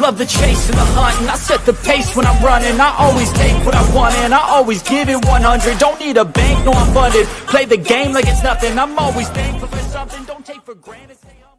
love the chase and the hunt, and I set the pace when I'm running. I always take what I want and I always give it 100. Don't need a bank, no I'm funded. Play the game like it's nothing. I'm always thankful for something. Don't take for granted. Stay humble.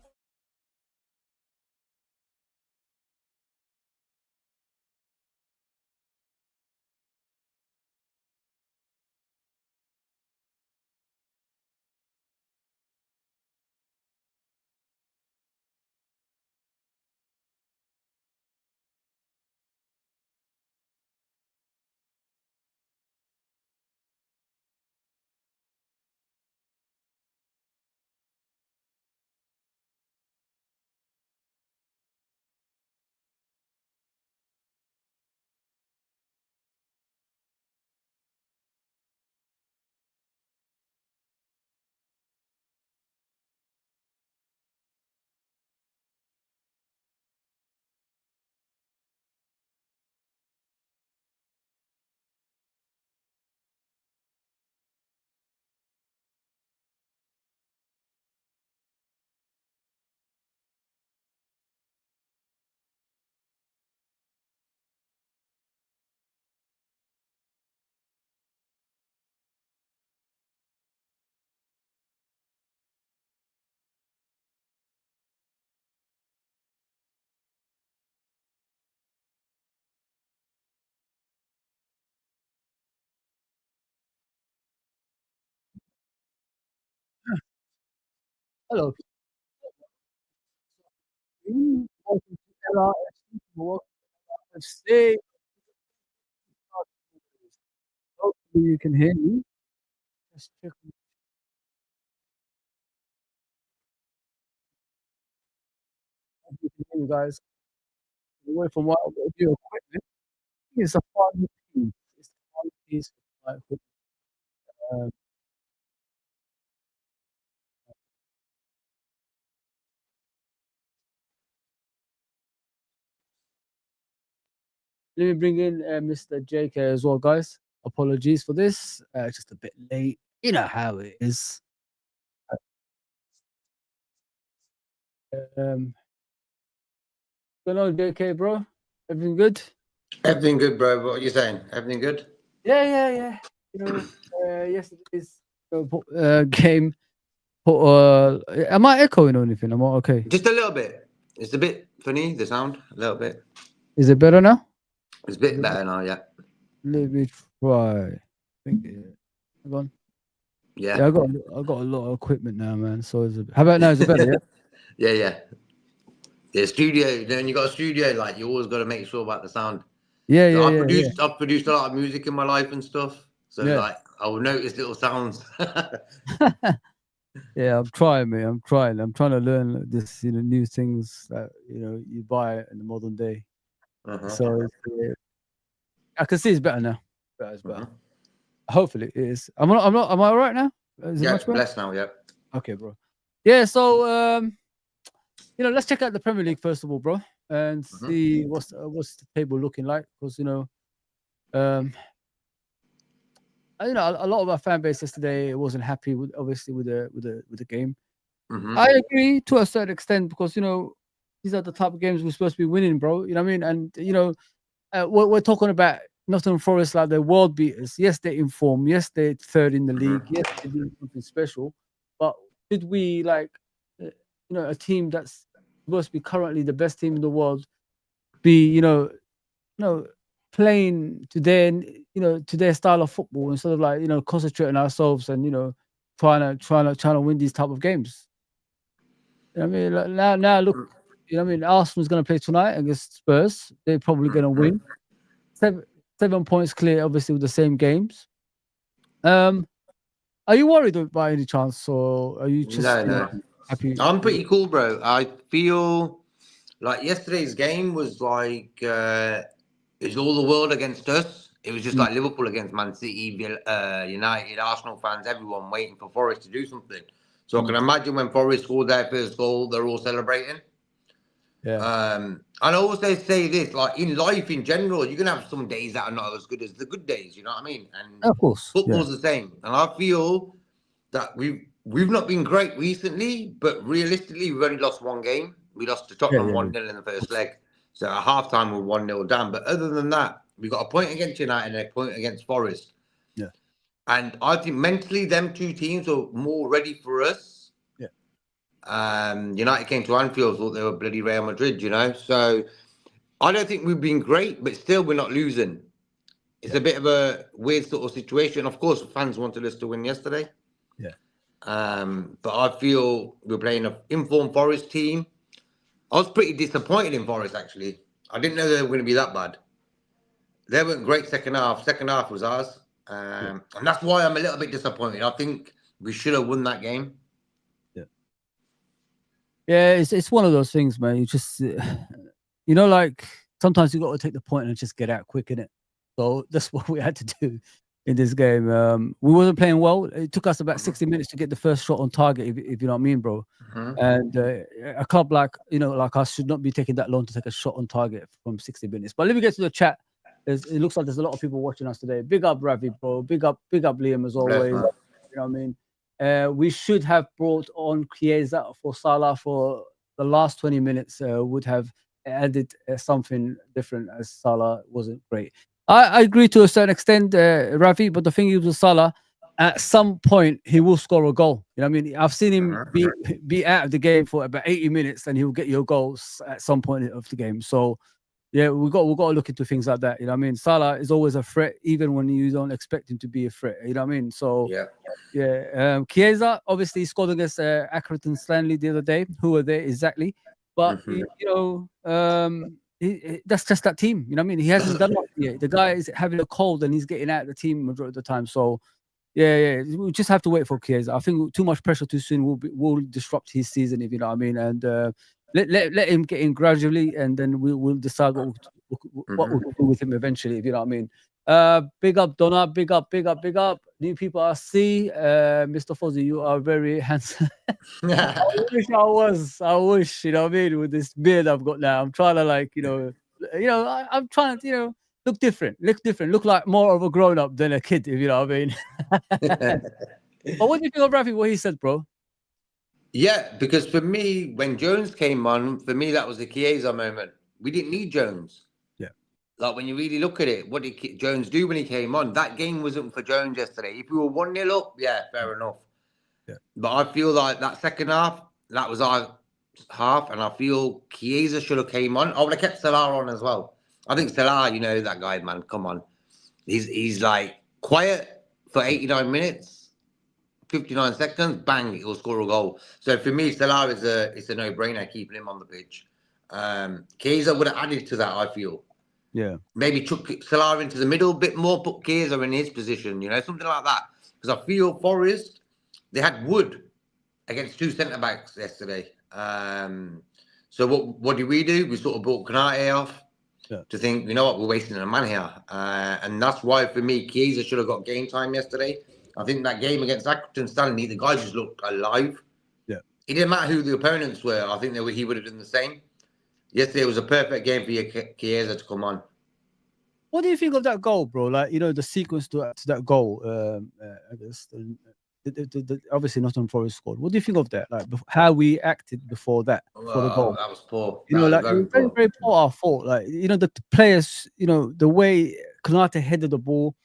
Hello. Welcome to LRFC. Welcome to LRFC. Hopefully you can hear me. Just check. If you can hear me, guys. Away from what audio equipment. It's a fun piece. It's a fun piece of my equipment. Um, Let me bring in Mr. JK as well, guys. Apologies for this. Just a bit late. You know how it is. Going on, JK, bro? Everything good? Everything good, bro. What are you saying? Everything good? Yeah. You know, yesterday's game. Am I echoing or anything? Am I okay? Just a little bit. It's a bit funny, the sound. A little bit. Is it better now? It's a bit better now, yeah. Let me try. I think hang on. Yeah. I got a lot of equipment now, man. So how about now? Is it better? Yeah. Yeah. The studio. Then you got a studio. Like you always got to make sure about the sound. Yeah. I've produced a lot of music in my life and stuff. So like I will notice little sounds. Yeah, I'm trying, mate. I'm trying to learn this, new things that you buy in the modern day. So I can see it's better now. It's better. Hopefully it is. Am I all right now? Is it much better? Blessed now, yeah. Okay, bro. Yeah, so let's check out the Premier League first of all, bro, and see what's the table looking like, because a lot of our fan base yesterday wasn't happy with the game. I agree to a certain extent, because these are the type of games we're supposed to be winning, bro. You know what I mean? And we're talking about Nottingham Forest like they're world beaters. Yes, they're in form. Yes, they're third in the league. Yes, they're doing something special. But should we a team that's supposed to be currently the best team in the world be playing to their style of football, instead of concentrating ourselves and trying to win these type of games? I mean, now look, Arsenal's going to play tonight against Spurs. They're probably going to win. 7 points clear, obviously, with the same games. Are you worried by any chance, or are you just happy? I'm pretty cool, bro. I feel like yesterday's game was like it's all the world against us. It was just like Liverpool against Man City, United, Arsenal fans, everyone waiting for Forest to do something. So I can imagine when Forest scored their first goal, they're all celebrating. Yeah. And I also say this, like in life in general, you're gonna have some days that are not as good as the good days. You know what I mean? And of course, football's the same. And I feel that we've not been great recently, but realistically, we've only lost one game. We lost to Tottenham 1-0 in the first leg. So at halftime we're 1-0 down. But other than that, we got a point against United and a point against Forest. Yeah. And I think mentally them two teams are more ready for us. Yeah. United came to Anfield, thought they were bloody Real Madrid, you know. So I don't think we've been great, but still we're not losing. It's a bit of a weird sort of situation. Of course, fans wanted us to win yesterday. Yeah. But I feel we're playing an informed Forest team. I was pretty disappointed in Forest, actually. I didn't know they were going to be that bad. They weren't great second half. Second half was ours. And that's why I'm a little bit disappointed. I think we should have won that game. Yeah, it's one of those things, man. You just, like sometimes you got to take the point and just get out quick, innit? So that's what we had to do in this game. We wasn't playing well. It took us about 60 minutes to get the first shot on target, if you know what I mean, bro. And a club like us should not be taking that long to take a shot on target from 60 minutes. But let me get to the chat. It looks like there's a lot of people watching us today. Big up Ravi, bro. Big up Liam as always. You know what I mean? We should have brought on Chiesa for Salah for the last 20 minutes. Would have added something different, as Salah wasn't great. I agree to a certain extent, Ravi, but the thing is with Salah, at some point he will score a goal. You know what I mean? I've seen him be out of the game for about 80 minutes and he'll get your goals at some point of the game. So yeah, we got to look into things like that. You know what I mean? Salah is always a threat, even when you don't expect him to be a threat. You know what I mean? So yeah. Chiesa obviously scored against Accrington Stanley the other day. Who were there exactly? But that's just that team. You know what I mean? He hasn't done much yet. The guy is having a cold and he's getting out of the team majority of the time. So yeah, we just have to wait for Chiesa. I think too much pressure too soon will disrupt his season, if you know what I mean. And let him get in gradually, and then we'll decide what we'll do with him eventually, if you know what I mean. Big up Donna, big up. New people I see. Mr. Fozzie, you are very handsome. I wish, you know what I mean, with this beard I've got now. I'm trying to I'm trying to, look different, look like more of a grown-up than a kid, if you know what I mean. But what do you think of Rafi, what he said, bro? Yeah, because for me, when Jones came on, for me, that was the Chiesa moment. We didn't need Jones. Yeah. Like, when you really look at it, what did Jones do when he came on? That game wasn't for Jones yesterday. If we were 1-0 up, yeah, fair enough. Yeah. But I feel like that second half, that was our half, and I feel Chiesa should have came on. I would have kept Salah on as well. I think Salah, that guy, man, come on. He's like quiet for 89 minutes. 59 seconds, bang, he'll score a goal. So for me, Salah it's a no-brainer keeping him on the pitch. Chiesa would have added to that, I feel. Yeah. Maybe took Salah into the middle a bit more, put Chiesa in his position, something like that. Because I feel Forest, they had Wood against two centre-backs yesterday. So what did we do? We sort of brought Konate off to think, you know what, we're wasting a man here. And that's why, for me, Chiesa should have got game time yesterday. I think that game against Accrington Stanley, the guys just looked alive. Yeah. It didn't matter who the opponents were. I think he would have done the same. Yesterday was a perfect game for Chiesa to come on. What do you think of that goal, bro? Like, the sequence to that goal. I guess obviously Nottingham Forest scored. What do you think of that? Like how we acted before that for the goal? That was poor. Very, very poor. Our fault. Like, the players. The way Konate headed the ball.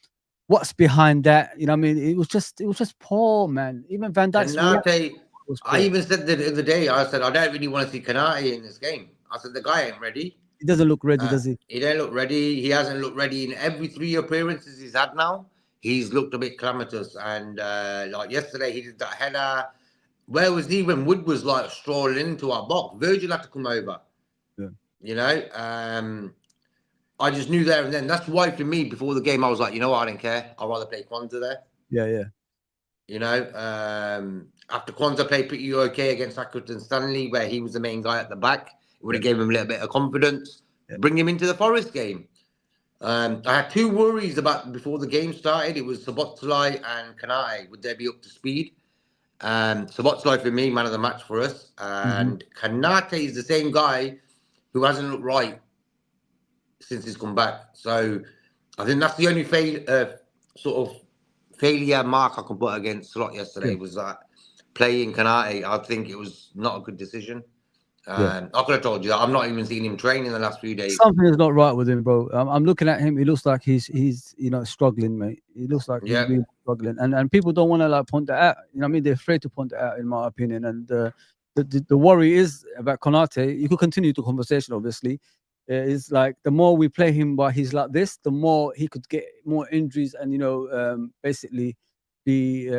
What's behind that? You know what I mean? It was just poor, man. Even Van Dijk's I even said the other day, I said, I don't really want to see Konate in this game. I said, the guy ain't ready. He doesn't look ready, does he? He don't look ready. He hasn't looked ready in every 3 appearances he's had now. He's looked a bit calamitous. And like yesterday, he did that header. Where was he when Wood was like strolling into our box? Virgil had to come over. Yeah. I just knew there and then. That's why, for me, before the game, I was like, you know what? I don't care. I'd rather play Kwanzaa there. Yeah. After Kwanzaa played pretty okay against Accrington Stanley, where he was the main guy at the back, it would have given him a little bit of confidence. Yeah. Bring him into the Forest game. I had 2 worries about before the game started. It was Szoboszlai and Konate. Would they be up to speed? Szoboszlai, for me, man of the match for us. And Konate is the same guy who hasn't looked right since he's come back. So I think that's the only sort of failure mark I can put against Slot yesterday was that playing Konate. I think it was not a good decision. I could have told you that. I'm not even seeing him train in the last few days. Something is not right with him, bro. I'm looking at him. He looks like he's struggling, mate. He looks like he's really struggling, and people don't want to like point that out. You know what I mean? They're afraid to point that out, in my opinion. And the worry is about Konate. You could continue the conversation, obviously. It's like the more we play him while he's like this, the more he could get more injuries and basically be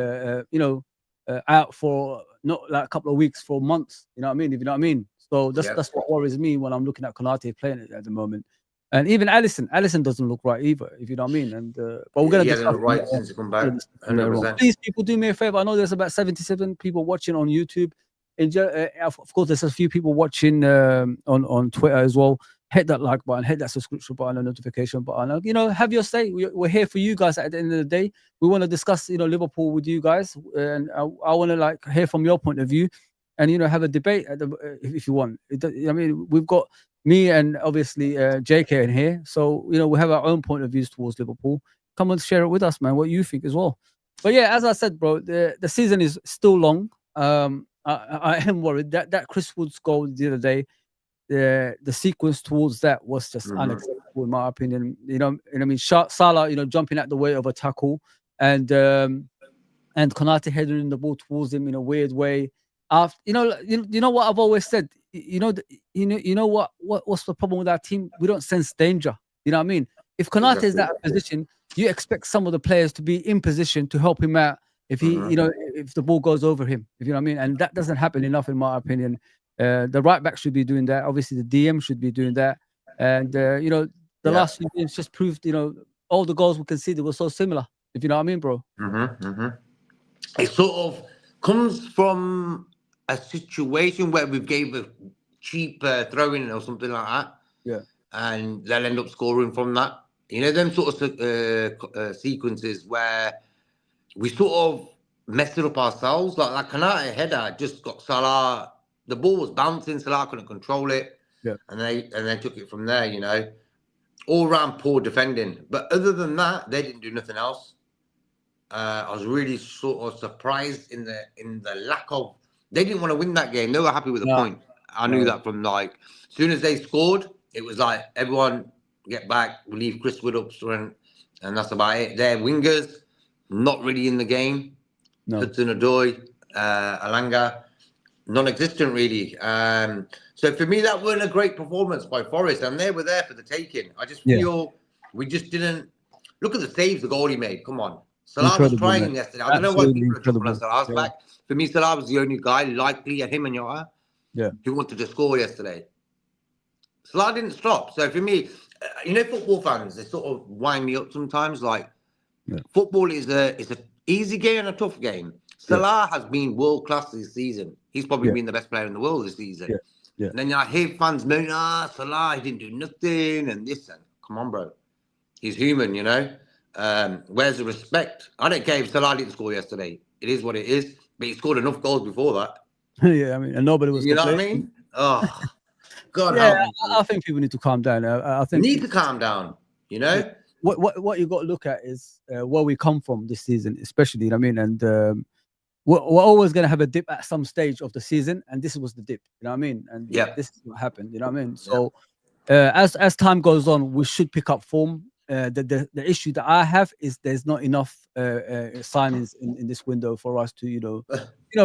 out for not like a couple of weeks, for months. You know what I mean? If you know what I mean. So that's what worries me when I'm looking at Konate playing it at the moment. And even Alisson doesn't look right either, if you know what I mean. And but we're gonna discuss looked right since he come back. 100%. Please, people, do me a favor. I know there's about 77 people watching on YouTube. Of course, there's a few people watching on Twitter as well. Hit that like button, hit that subscription button, and notification button. Have your say. We're here for you guys. At the end of the day, we want to discuss Liverpool with you guys, and I want to like hear from your point of view. And have a debate if you want. I mean, we've got me and obviously JK in here, so we have our own point of views towards Liverpool. Come and share it with us, man. What you think as well. But yeah, as I said, bro, the season is still long. I am worried that Chris Wood's goal the other day, the sequence towards that was just unacceptable in my opinion. I mean, Salah, jumping out the way of a tackle, and Konate heading the ball towards him in a weird way. After you know what I've always said. What's the problem with our team? We don't sense danger. You know what I mean? If Konate is out of position, you expect some of the players to be in position to help him out if he, if the ball goes over him. If you know what I mean, and that doesn't happen enough in my opinion. The right back should be doing that. Obviously, the DM should be doing that. And the last few games just proved, all the goals we conceded were so similar. If you know what I mean, bro. It sort of comes from a situation where we gave a cheap throw-in or something like that. Yeah. And they'll end up scoring from that. Them sort of sequences where we sort of messed it up ourselves. Like Konate header just got Salah. The ball was bouncing. Salah couldn't control it. Yeah. And they took it from there, All round poor defending. But other than that, they didn't do nothing else. I was really sort of surprised in the lack of. They didn't want to win that game. They were happy with the point. I knew that from as soon as they scored, it was like everyone get back, we leave Chris Wood up, and that's about it. Their wingers not really in the game. No. Hudson-Odoi, Alanga, non-existent really. So for me, that wasn't a great performance by Forest, and they were there for the taking. I just feel we just didn't look at the saves the goalie made. Come on. Salah was trying yesterday. I don't know why people are jumping on Salah's back. For me, Salah was the only guy, likely, and him and Yota, who wanted to score yesterday. Salah didn't stop. So for me, football fans, they sort of wind me up sometimes. Football is a easy game and a tough game. Salah has been world class this season. He's probably been the best player in the world this season. And then I hear fans moan, Salah, he didn't do nothing and this. And come on, bro. He's human, Where's the respect? I don't care if Salah didn't score yesterday. It is what it is. But he scored enough goals before that. I mean, and nobody was. You know what I mean? Oh, God. I think people need to calm down. I think need to calm down. What you got to look at is where we come from this season, especially. I mean, and we're always going to have a dip at some stage of the season, and this was the dip. You know what I mean? And this is what happened. You know what I mean? So as time goes on, we should pick up form. The issue that I have is there's not enough signings in this window for us to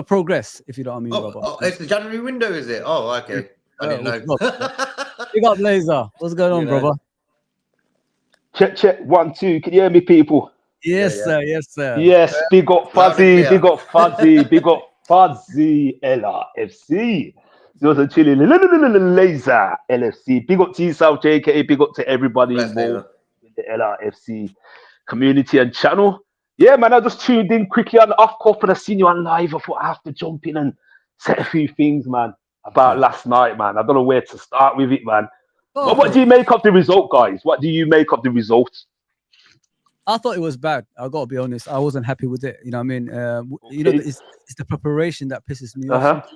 progress. If you know what I mean, Robert. It's the January window, is it? Oh, okay. I didn't know. Big up, Laser. What's going on, brother? Check 1 2. Can you hear me, people? Yes, sir. Yes, sir. Yes. Big up Fuzzy. Big up Fuzzy. Big up Fuzzy. LRFC. Those are chilling. Laser LFC. Big up to yourself, JK. Big up to everybody involved in the LRFC community and channel. Yeah, man. I just tuned in quickly on the off cuff and I seen you on live. I thought I have to jump in and say a few things, man, about last night, man. I don't know where to start with it, man. But what do you make of the result, guys? What do you make of the result? I thought it was bad. I got to be honest. I wasn't happy with it. You know what I mean? It's the preparation that pisses me off.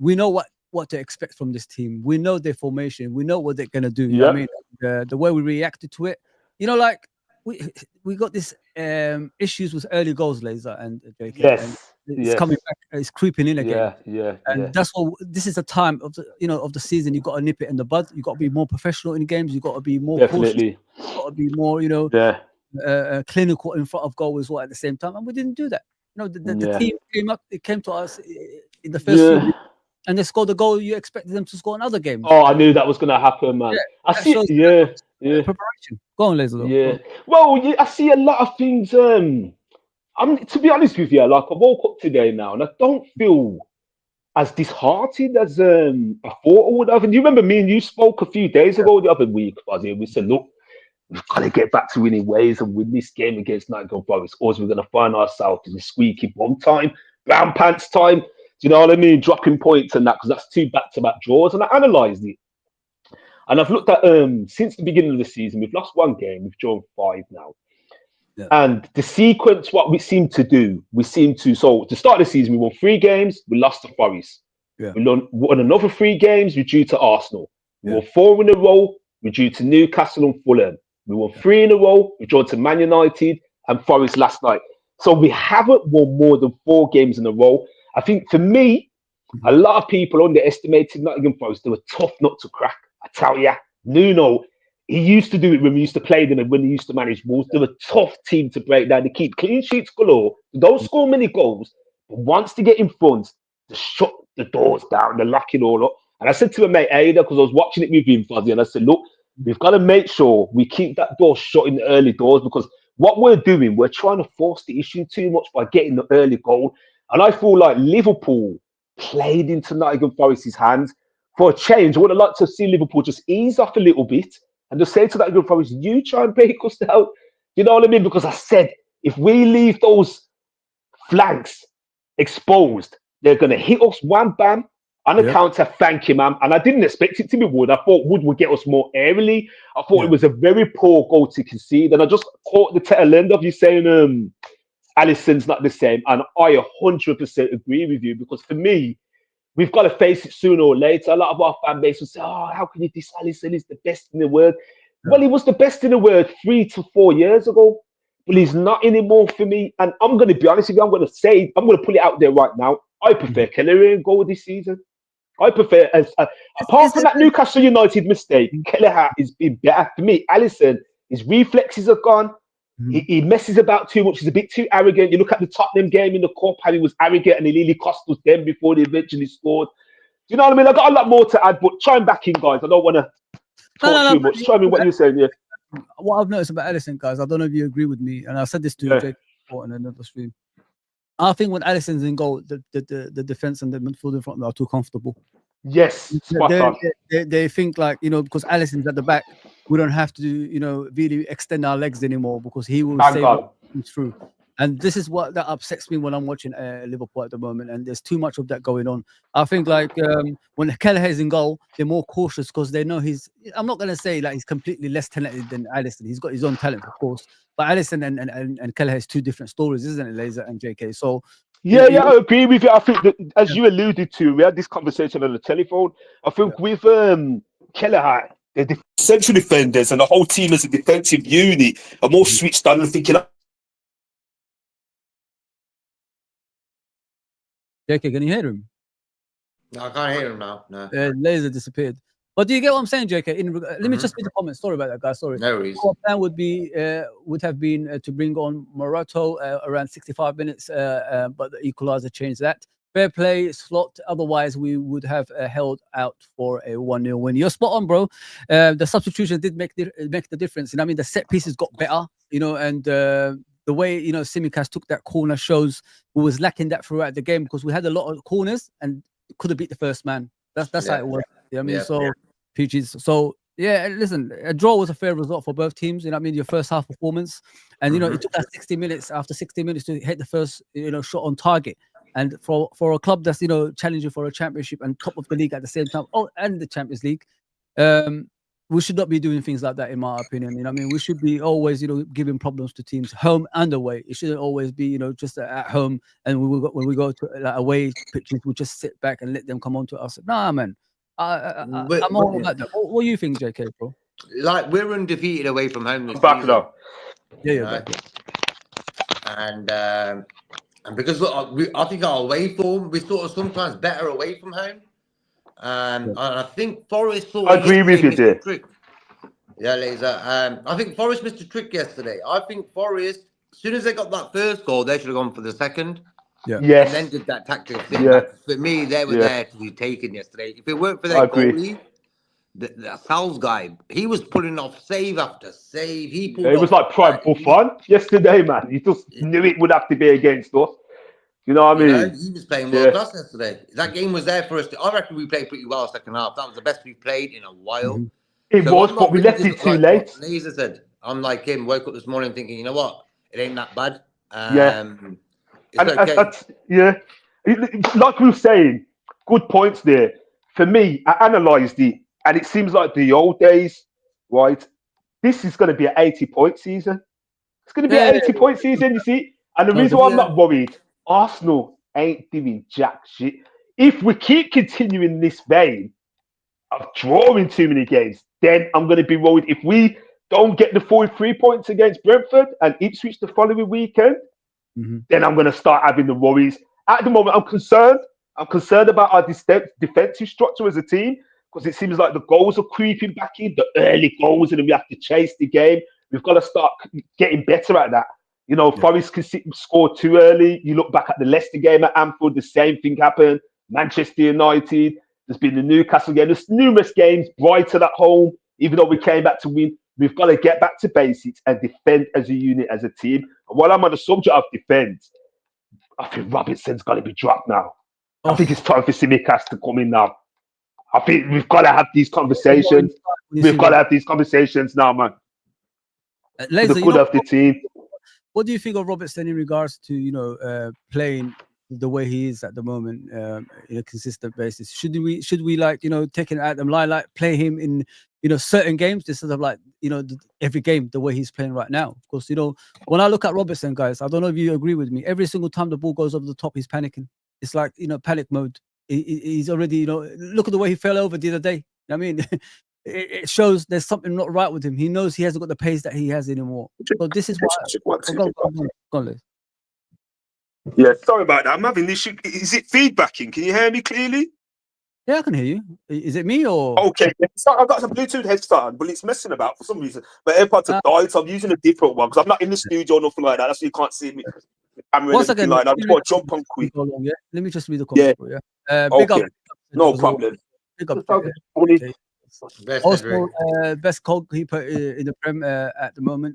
We know what to expect from this team. We know their formation. We know what they're going to do. You know what I mean? The way we reacted to it. we got this issues with early goals, Laser and JK. Yes. And it's coming back. It's creeping in again. Yeah. And that's what this is the time of the season. You got to nip it in the bud. You got to be more professional in games. You got to be more Definitely. cautious. You got to be more clinical in front of goal as well at the same time. And we didn't do that. The team came up. It came to us in the first few weeks, and they scored the goal you expected them to score in other games. Oh, I knew that was going to happen, man. I see. Yeah. Preparation. Go on, Laser. Yeah. Well, I see a lot of things. To be honest with you, like I woke up today now, and I don't feel as disheartened as I thought I would have. And you remember me and you spoke a few days ago, the other week, Fuzzy, and we said, look, we've got to get back to winning ways and win this game against Nottingham Forest, or we're going to find ourselves in squeaky bum time, brown pants time. Do you know what I mean? Dropping points and that, because that's 2 back-to-back draws. And I analysed it. And I've looked at since the beginning of the season, we've lost 1 game, we've drawn 5 now. Yeah. And the sequence, what we seem to do, so to start the season, we won 3 games, we lost to Forest. Yeah. We won another 3 games, we drew to Arsenal. We won 4 in a row, we drew to Newcastle and Fulham. We won 3 in a row, we drew to Man United and Forest last night. So we haven't won more than 4 games in a row. I think for me, a lot of people underestimated Nottingham Forest. They were tough nut to crack. I tell you, Nuno, he used to do it when we used to play them and when he used to manage Wolves. They're a tough team to break down. They keep clean sheets galore. They don't score many goals. But once they get in front, they shut the doors down. They lock it all up. And I said to my mate Ada, because I was watching it with him, Fuzzy, and I said, look, we've got to make sure we keep that door shut in the early doors, because what we're doing, we're trying to force the issue too much by getting the early goal. And I feel like Liverpool played into Nottingham Forest's hands. For a change, I would have liked to see Liverpool just ease off a little bit and just say to Nottingham Forest, you try and break us down. You know what I mean? Because I said, if we leave those flanks exposed, they're going to hit us one bam on a counter. Thank you, man. And I didn't expect it to be Wood. I thought Wood would get us more airily. I thought it was a very poor goal to concede. And I just caught the tail end of you saying Alisson's not the same. And I 100% agree with you, because for me, we've got to face it sooner or later. A lot of our fan base will say, oh, how can you diss Alisson? He's the best in the world. Well, he was the best in the world 3 to 4 years ago. But he's not anymore for me. And I'm going to be honest with you. I'm going to put it out there right now. I prefer Kelleher in goal this season. I prefer, apart from that Newcastle United mistake, Kelleher has been better for me. Alisson, his reflexes are gone. He messes about too much. He's a bit too arrogant. You look at the Tottenham game in the cup, how he was arrogant and he nearly cost us them before they eventually scored. Do you know what I mean? I got a lot more to add, but chime back in, guys. I don't want to talk too much. Chime in what you're saying, What I've noticed about Alisson, guys, I don't know if you agree with me, and I said this to Jake in another stream. I think when Alisson's in goal, the defense and the midfield in front are too comfortable. Yes, they think like, because Alisson's at the back, we don't have to, really extend our legs anymore, because he will save through. And this is what that upsets me when I'm watching Liverpool at the moment, and there's too much of that going on. I think like when Kelleher is in goal, they're more cautious because they know I'm not going to say like he's completely less talented than Alisson. He's got his own talent, of course. But Alisson and Kelleher is 2 different stories, isn't it, Laser and JK? So I agree with you. I think that, as you alluded to, we had this conversation on the telephone. I think with Kelleher, the central defenders and the whole team as a defensive unit are more switched on and thinking. JK, can you hear him? No, I can't hear him now. No. Laser disappeared. But do you get what I'm saying, JK? Let me just read the comments. Sorry about that, guys. Sorry. No worries. Our plan would have been to bring on Morata around 65 minutes, but the equaliser changed that. Fair play, Slot. Otherwise, we would have held out for a 1-0 win. You're spot on, bro. The substitution did make the difference. I mean, the set pieces got better, and the way, Tsimikas took that corner shows we was lacking that throughout the game, because we had a lot of corners and could have beat the first man. That's how it was. You know what I mean? Peaches. So listen, a draw was a fair result for both teams. Your first half performance, and it took us 60 minutes. After 60 minutes to hit the first, shot on target. And for a club that's challenging for a championship and top of the league at the same time, and the Champions League, we should not be doing things like that, in my opinion. We should be always, giving problems to teams home and away. It shouldn't always be, just at home, and when we go to away pitches, we just sit back and let them come on to us. Nah, man. I'm all about that. What do you think, JK, bro? Like, we're undefeated away from home this back season. now. Yeah. And because I think our away form, we're sort of sometimes better away from home. And I think Forest saw. I agree with you, dear. Trick. Yeah, Laser. I think Forest missed a trick yesterday. I think Forest, as soon as they got that first goal, they should have gone for the second. Yeah. Yes. And then did that tactical thing. Yeah. For me, they were there to be taken yesterday. If it weren't for I their agree. goalie, the Sal's guy, he was pulling off save after save. It was like prime Buffon yesterday, man. He just knew it would have to be against us. You know what I mean? He was playing world class yesterday. That game was there for us. I reckon we played pretty well second half. That was the best we've played in a while. Mm-hmm. It was, but we left it too late. Laser said, I'm like him, woke up this morning thinking, you know what? It ain't that bad. It's okay. Like we were saying, good points there. For me, I analysed it, and it seems like the old days, right? This is going to be an 80-point season. It's going to be an 80-point season, you see? And the reason why I'm not worried, Arsenal ain't doing jack shit. If we keep continuing this vein of drawing too many games, then I'm going to be worried. If we don't get the 43 points against Brentford and Ipswich the following weekend, then I'm going to start having the worries. At the moment, I'm concerned. I'm concerned about our defensive structure as a team, because it seems like the goals are creeping back in, the early goals, and then we have to chase the game. We've got to start getting better at that. You know, Forest can score too early. You look back at the Leicester game at Anfield, the same thing happened. Manchester United, there's been the Newcastle game. There's numerous games. Brighton at home, even though we came back to win. We've got to get back to basics and defend as a unit, as a team. And while I'm on the subject of defense, I think Robertson's got to be dropped now. I think it's time for Tsimikas to come in now. I think we've got to have these conversations. We've got to have these conversations now, man. For the good of the team. What do you think of Robertson in regards to playing the way he is at the moment in a consistent basis? Should we like taking out them line, like play him in certain games instead of like every game the way he's playing right now? Of course, when I look at Robertson, guys, I don't know if you agree with me. Every single time the ball goes over the top, he's panicking. It's like panic mode. He's already look at the way he fell over the other day. I mean. It shows there's something not right with him. He knows he hasn't got the pace that he has anymore. So this is why. Go on, Liz. Yeah, sorry about that. I'm having this issue. Is it feedbacking? Can you hear me clearly? Yeah, I can hear you. Is it me or? Okay, I've got some Bluetooth headset on, but it's messing about for some reason. My AirPods have died, so I'm using a different one because I'm not in the studio or nothing like that. That's why you can't see me. Once again, like that. I'm going to jump on quick. Yeah? Let me just read the comment. Yeah. Big up. No problem. Big up. Okay. Also, best goalkeeper in the Prem at the moment.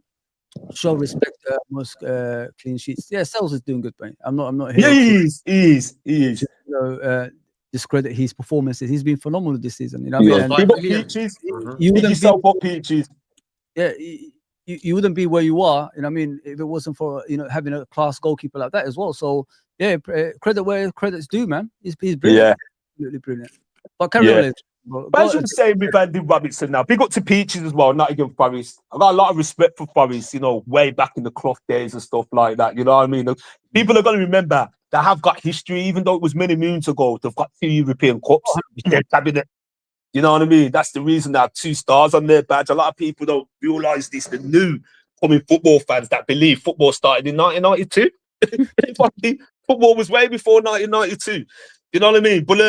Show respect. Most clean sheets. Yeah, Sells is doing good, mate. I'm not here. Yeah, he is. Discredit his performances. He's been phenomenal this season. You wouldn't be where you are. I mean, if it wasn't for having a class goalkeeper like that as well. So yeah, credit where credit's due, man. He's brilliant. Yeah, absolutely brilliant. But carry on. But I should say with Andy Robertson now, big up to Peaches as well, Nottingham Forest. I've got a lot of respect for Forest, way back in the Clough days and stuff like that. You know what I mean? People are going to remember they have got history, even though it was many moons ago. They've got 2 European Cups. You know what I mean? That's the reason they have 2 stars on their badge. A lot of people don't realise this. The new coming football fans that believe football started in 1992. Football was way before 1992. You know what I mean? But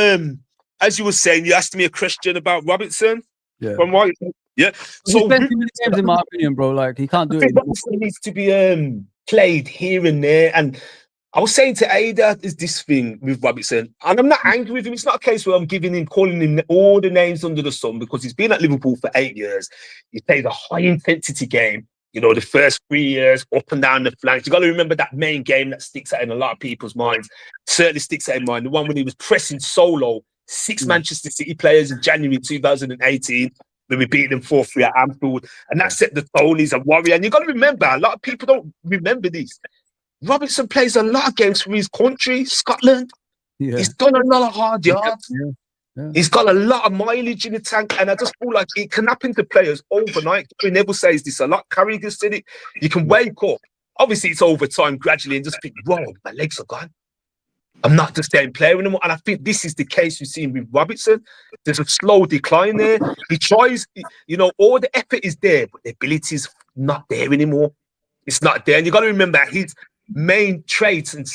as you were saying, you asked me a question about Robertson. Yeah. From right. Yeah. So he spent too many games, in my opinion, bro. Like he can't do it. Robertson needs to be played here and there. And I was saying to Ada, is this thing with Robertson, and I'm not angry with him. It's not a case where I'm calling him all the names under the sun, because he's been at Liverpool for 8 years. He played a high intensity game. The first 3 years, up and down the flanks. You got to remember that main game that sticks out in a lot of people's minds. Certainly sticks out in mind. The one when he was pressing solo 6 Manchester City players in January 2018, when we beat them 4-3 at Anfield, and that set the tone. He's a warrior, and you got to remember, a lot of people don't remember this. Robertson plays a lot of games for his country, Scotland. Yeah. He's done a lot of hard yards. Yeah. He's got a lot of mileage in the tank, and I just feel like it can happen to players overnight. Gary Neville says this a lot. Carragher said it. You can wake up. Obviously, it's over time gradually, and just think, whoa, my legs are gone. I'm not the same player anymore. And I think this is the case we've seen with Robertson. There's a slow decline there. He tries, all the effort is there, but the ability is not there anymore. It's not there. And you got to remember his main traits and,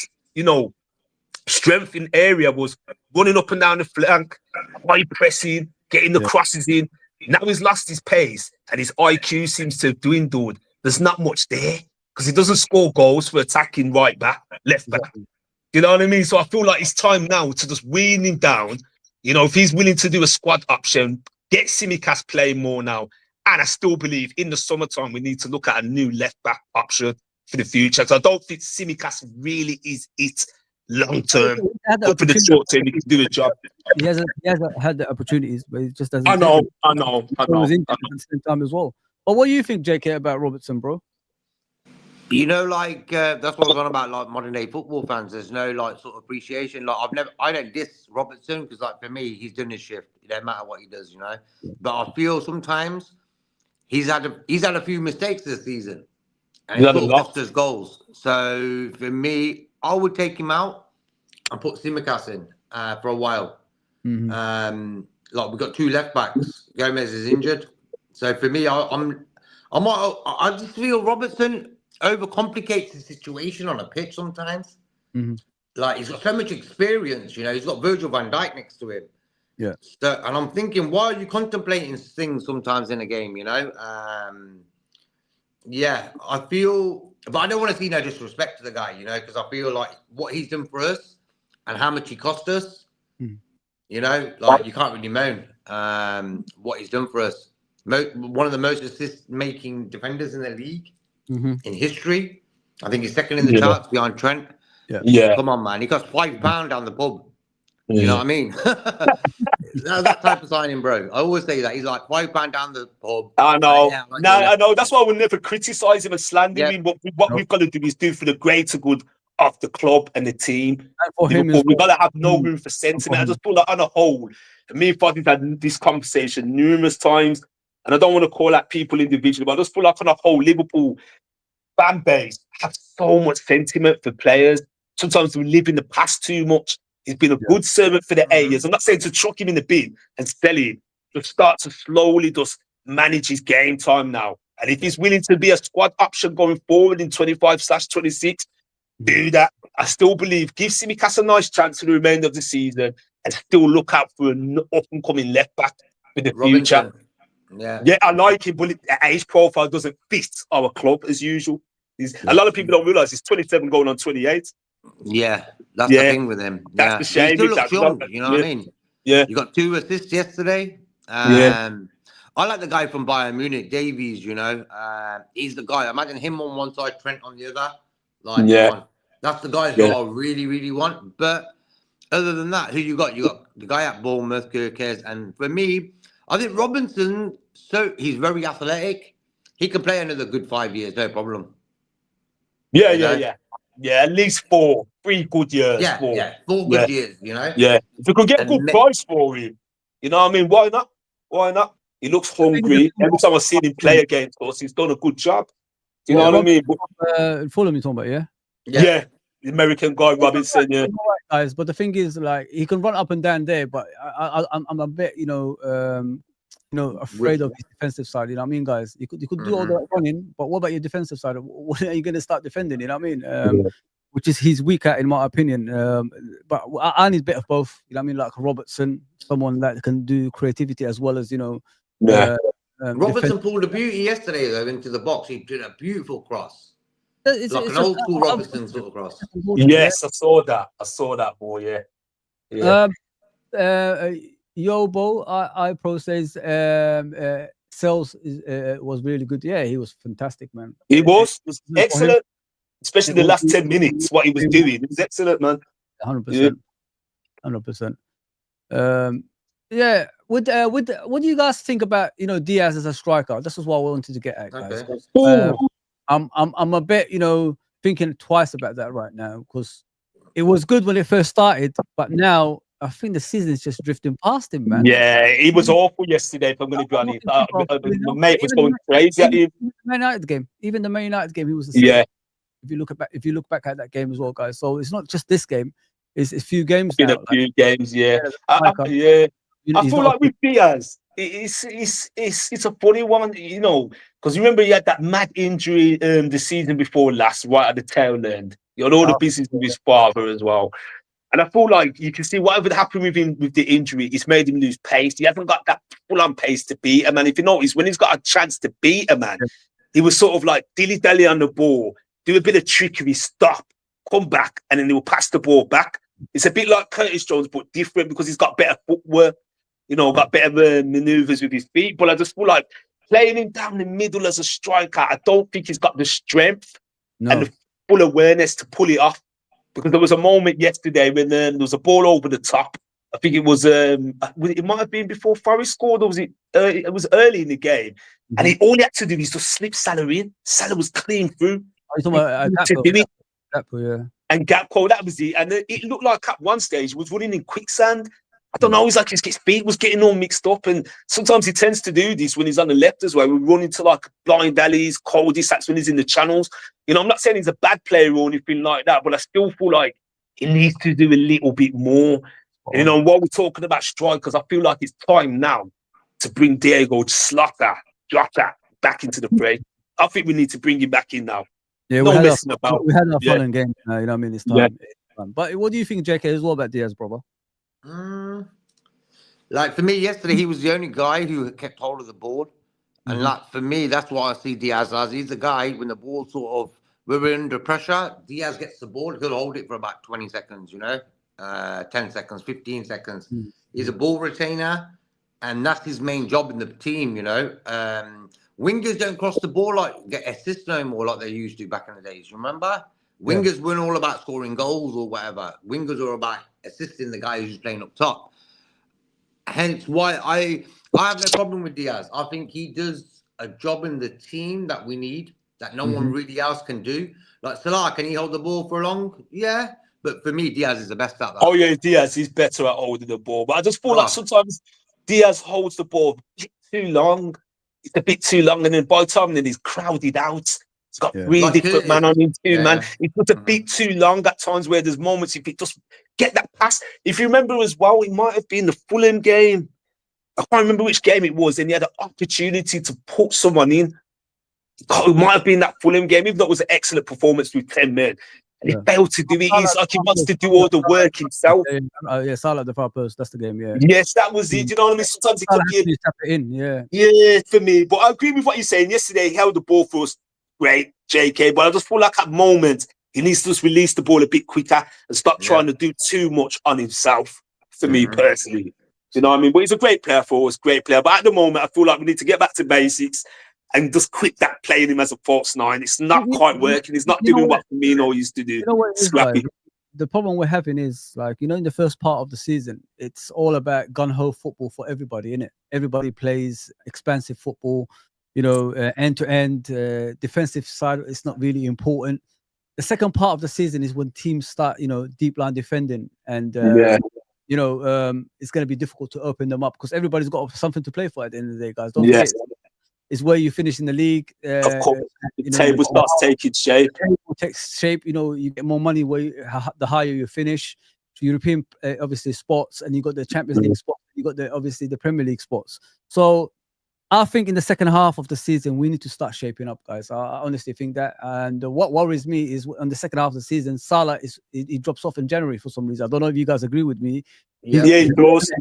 strength in area was running up and down the flank, high pressing, getting the crosses in. Now he's lost his pace and his IQ seems to have dwindled. There's not much there because he doesn't score goals for attacking right back, left back. Exactly. You know what I mean? So I feel like it's time now to just wean him down. If he's willing to do a squad option, get Tsimikas playing more now. And I still believe in the summertime, we need to look at a new left back option for the future. So I don't think Tsimikas really is it long term. But for the short term, he can do the job. He hasn't had the opportunities, but he just doesn't. I know. He was injured at the same time as well. But what do you think, JK, about Robertson, bro? That's what I was on about, like modern day football fans. There's no sort of appreciation. I don't diss Robertson because for me, he's doing his shift. It don't matter what he does, But I feel sometimes he's had a few mistakes this season, and it cost us goals. So for me, I would take him out and put Tsimikas in for a while. Mm-hmm. We've got 2 left backs. Gomez is injured, so for me, I just feel Robertson overcomplicates the situation on a pitch sometimes. Mm-hmm. He's got so much experience, He's got Virgil van Dijk next to him. Yeah. So, and I'm thinking, why are you contemplating things sometimes in a game? I feel, but I don't want to see no disrespect to the guy, because I feel like what he's done for us and how much he cost us, you can't really moan what he's done for us. One of the most assist-making defenders in the league in history. I think he's second in the charts behind Trent. Yeah. Come on, man. He costs £5 down the pub. You know what I mean? that type of signing, bro. I always say that. He's like £5 down the pub. I know. I know. That's why I would never criticize him and slander him. What we've got to do is do for the greater good of the club and the team. And for him, we've got to have no room for sentiment. I just feel like on a whole, me and Foddy's had this conversation numerous times, and I don't want to call out people individually, but I just feel like on a whole, Liverpool fan base have so much sentiment for players. Sometimes we live in the past too much. He's been a good servant for the 8 years. I'm not saying to chuck him in the bin and sell him. Just start to slowly just manage his game time now. And if he's willing to be a squad option going forward in 25/26, do that. I still believe give Tsimikas a nice chance for the remainder of the season and still look out for an up-and-coming left-back for the future. Yeah, I like him, but the age profile doesn't fit our club as usual. A lot of people don't realise he's 27 going on 28. Yeah, that's the thing with him. That's the shame. He still looks young, you know what I mean? Yeah. You got 2 assists yesterday. I like the guy from Bayern Munich, Davies, he's the guy. Imagine him on one side, Trent on the other. That's the guys who I really, really want. But other than that, who you got? You got the guy at Bournemouth, Kirkes. And for me, I think Robinson, he's very athletic. He can play another good 5 years, no problem. Yeah, at least 3 good years. 4 good years, Yeah, if we could get a good price for him, you know what I mean? Why not? He looks hungry. Every time I see him play against us, he's done a good job. You know what I mean? Fulham, you talking about, yeah? Yeah, the American guy, Robinson, yeah. Guys, but the thing is, he can run up and down there, but I'm a bit, afraid of his defensive side. You know what I mean, guys? You could do all that running, but what about your defensive side? When are you going to start defending? You know what I mean? Which is he's weak at, in my opinion. But I need a bit of both. You know what I mean? Like Robertson, someone that can do creativity as well as Robertson pulled a beauty yesterday though into the box. He did a beautiful cross. It's an old school Robertson sort of cross. Yes, I saw that, boy. Yeah. Yobo, iPro says Sales was really good. Yeah, he was fantastic, man. He was excellent, especially the last 10 minutes. What he was doing, it was excellent, man. 100%. 100%. Yeah. What do you guys think about Diaz as a striker? This is what I wanted to get at, guys. Okay. I'm a bit thinking twice about that right now because it was good when it first started, but now I think the season is just drifting past him, man. Yeah, he was awful yesterday. If I'm going to be honest, my mate was going crazy at him. Even the Man United game, he was the same. Yeah. If you look back at that game as well, guys. So it's not just this game; it's a few games. Games, yeah. I feel like with Diaz, it's a funny one, you know, because remember he had that mad injury the season before last, right at the tail end. You had all the business with his father as well. And I feel like you can see whatever happened with him with the injury, it's made him lose pace. He hasn't got that full-on pace to beat a man. If you notice, when he's got a chance to beat a man, he was sort of like dilly-dally on the ball, do a bit of trickery, stop, come back, and then he will pass the ball back. It's a bit like Curtis Jones, but different because he's got better footwork, you know, got better maneuvers with his feet. But I just feel like playing him down the middle as a striker, I don't think he's got the strength and the full awareness to pull it off. Because there was a moment yesterday when there was a ball over the top. I think it was it might have been before Forest scored, or was it? It was early in the game, and all he had to do is just slip Salah in. Salah was clean through. Oh, you're talking about Gakpo, yeah. And Gakpo, that was it. And it looked like at one stage he was running in quicksand. I don't know. It's like his feet was getting all mixed up, and sometimes he tends to do this when he's on the left as well. We run into like blind alleys, cul-de-sacs when he's in the channels. You know, I'm not saying he's a bad player or anything like that, but I still feel like he needs to do a little bit more. And, you know, while we're talking about strikers, I feel like it's time now to bring Diego Jota back into the fray. I think we need to bring him back in now. Yeah, no we had our fun and game. You know what I mean? It's time. Yeah. But what do you think, JK, as well about Diaz, brother? Like for me, yesterday he was the only guy who kept hold of the ball, and like for me, that's what I see Diaz as. He's the guy when the ball sort of we're under pressure. Diaz gets the ball, he'll hold it for about 20 seconds, you know, 10 seconds, 15 seconds. He's a ball retainer, and that's his main job in the team, you know. Wingers don't cross the ball like get assists no more like they used to back in the days. Remember, wingers weren't all about scoring goals or whatever. Wingers are about assisting the guy who's playing up top. Hence why I have no problem with Diaz. I think he does a job in the team that we need, that no one really else can do. Like Salah, can he hold the ball for long? Yeah. But for me, Diaz is the best at that. Oh, yeah, Diaz is better at holding the ball. But I just feel like sometimes Diaz holds the ball too long. It's a bit too long. And then by the time then he's crowded out, he's got three different men on him, man. It's just a bit too long at times where there's moments if he just get that pass. If you remember as well, it might have been the Fulham game. I can't remember which game it was, and he had an opportunity to put someone in. It might have been that Fulham game, even though it was an excellent performance with 10 men. And he failed to do it. It's like he wants to do all the work himself. Yeah, Salah at the far post. That's the game, yeah. Yes, that was it. You know what I mean? Sometimes he could tap it in, yeah. Yeah, for me. But I agree with what you're saying. Yesterday, he held the ball for us. Great, JK. But I just feel like at moments, he needs to just release the ball a bit quicker and stop trying to do too much on himself, for me personally. You know what I mean? But he's a great player for us, great player. But at the moment, I feel like we need to get back to basics and just quit that playing him as a false nine. It's not quite working. He's not doing what Firmino used to do. You know what it is, like, the problem we're having is, like, you know, in the first part of the season, it's all about gun-ho football for everybody, innit? Everybody plays expansive football, you know, end-to-end, defensive side, it's not really important. The second part of the season is when teams start, you know, deep line defending, and you know, it's going to be difficult to open them up because everybody's got something to play for at the end of the day, guys. Don't forget, it's where you finish in the league. Of course, the table starts taking shape. The table takes shape. You know, you get more money the higher you finish. So European, obviously, spots, and you got the Champions League spots. You got obviously the Premier League spots. So I think in the second half of the season, we need to start shaping up, guys. I honestly think that. And what worries me is on the second half of the season, Salah he drops off in January for some reason. I don't know if you guys agree with me. Yeah, he does.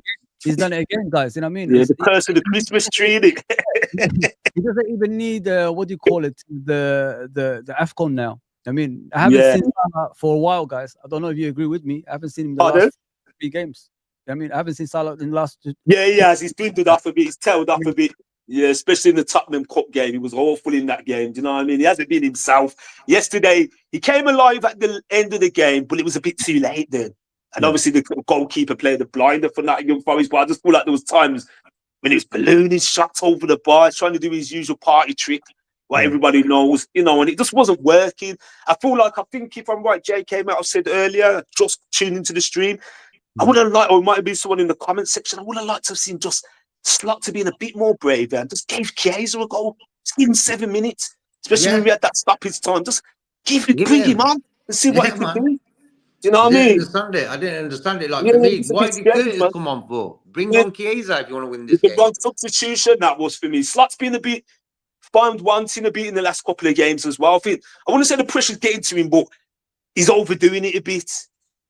He's done it again, guys. You know what I mean? Yeah, the curse of the Christmas tree. He doesn't even need what do you call it? The AFCON now. I mean, I haven't seen Salah for a while, guys. I don't know if you agree with me. I haven't seen him in the last 3 games. I mean, I haven't seen Salah in the last 2. Yeah, he has. He's dwindled off a bit. He's tailed off a bit. Yeah, especially in the Tottenham Cup game. He was awful in that game. Do you know what I mean? He hasn't been himself. Yesterday, he came alive at the end of the game, but it was a bit too late then. And obviously, the goalkeeper played the blinder for Nottingham Forest. But I just feel like there was times when he was ballooning shots over the bar, trying to do his usual party trick, what everybody knows, you know, and it just wasn't working. I think if I'm right, JK might have said earlier, just tune into the stream. I would have liked, or it might have been someone in the comment section, I would have liked to have seen just Slot to being a bit more brave and just gave Chiesa a goal. Just give him 7 minutes, especially when we had that stoppage time. Just bring him on and see what he could do. Do you know what I mean? I didn't understand it. Like, for me, why did Curtis come on for? Bring on Chiesa if you want to win this The game. wrong substitution, that was for me. Slot's been a bit found wanting a bit in the last couple of games as well. I want to say the pressure's getting to him, but he's overdoing it a bit.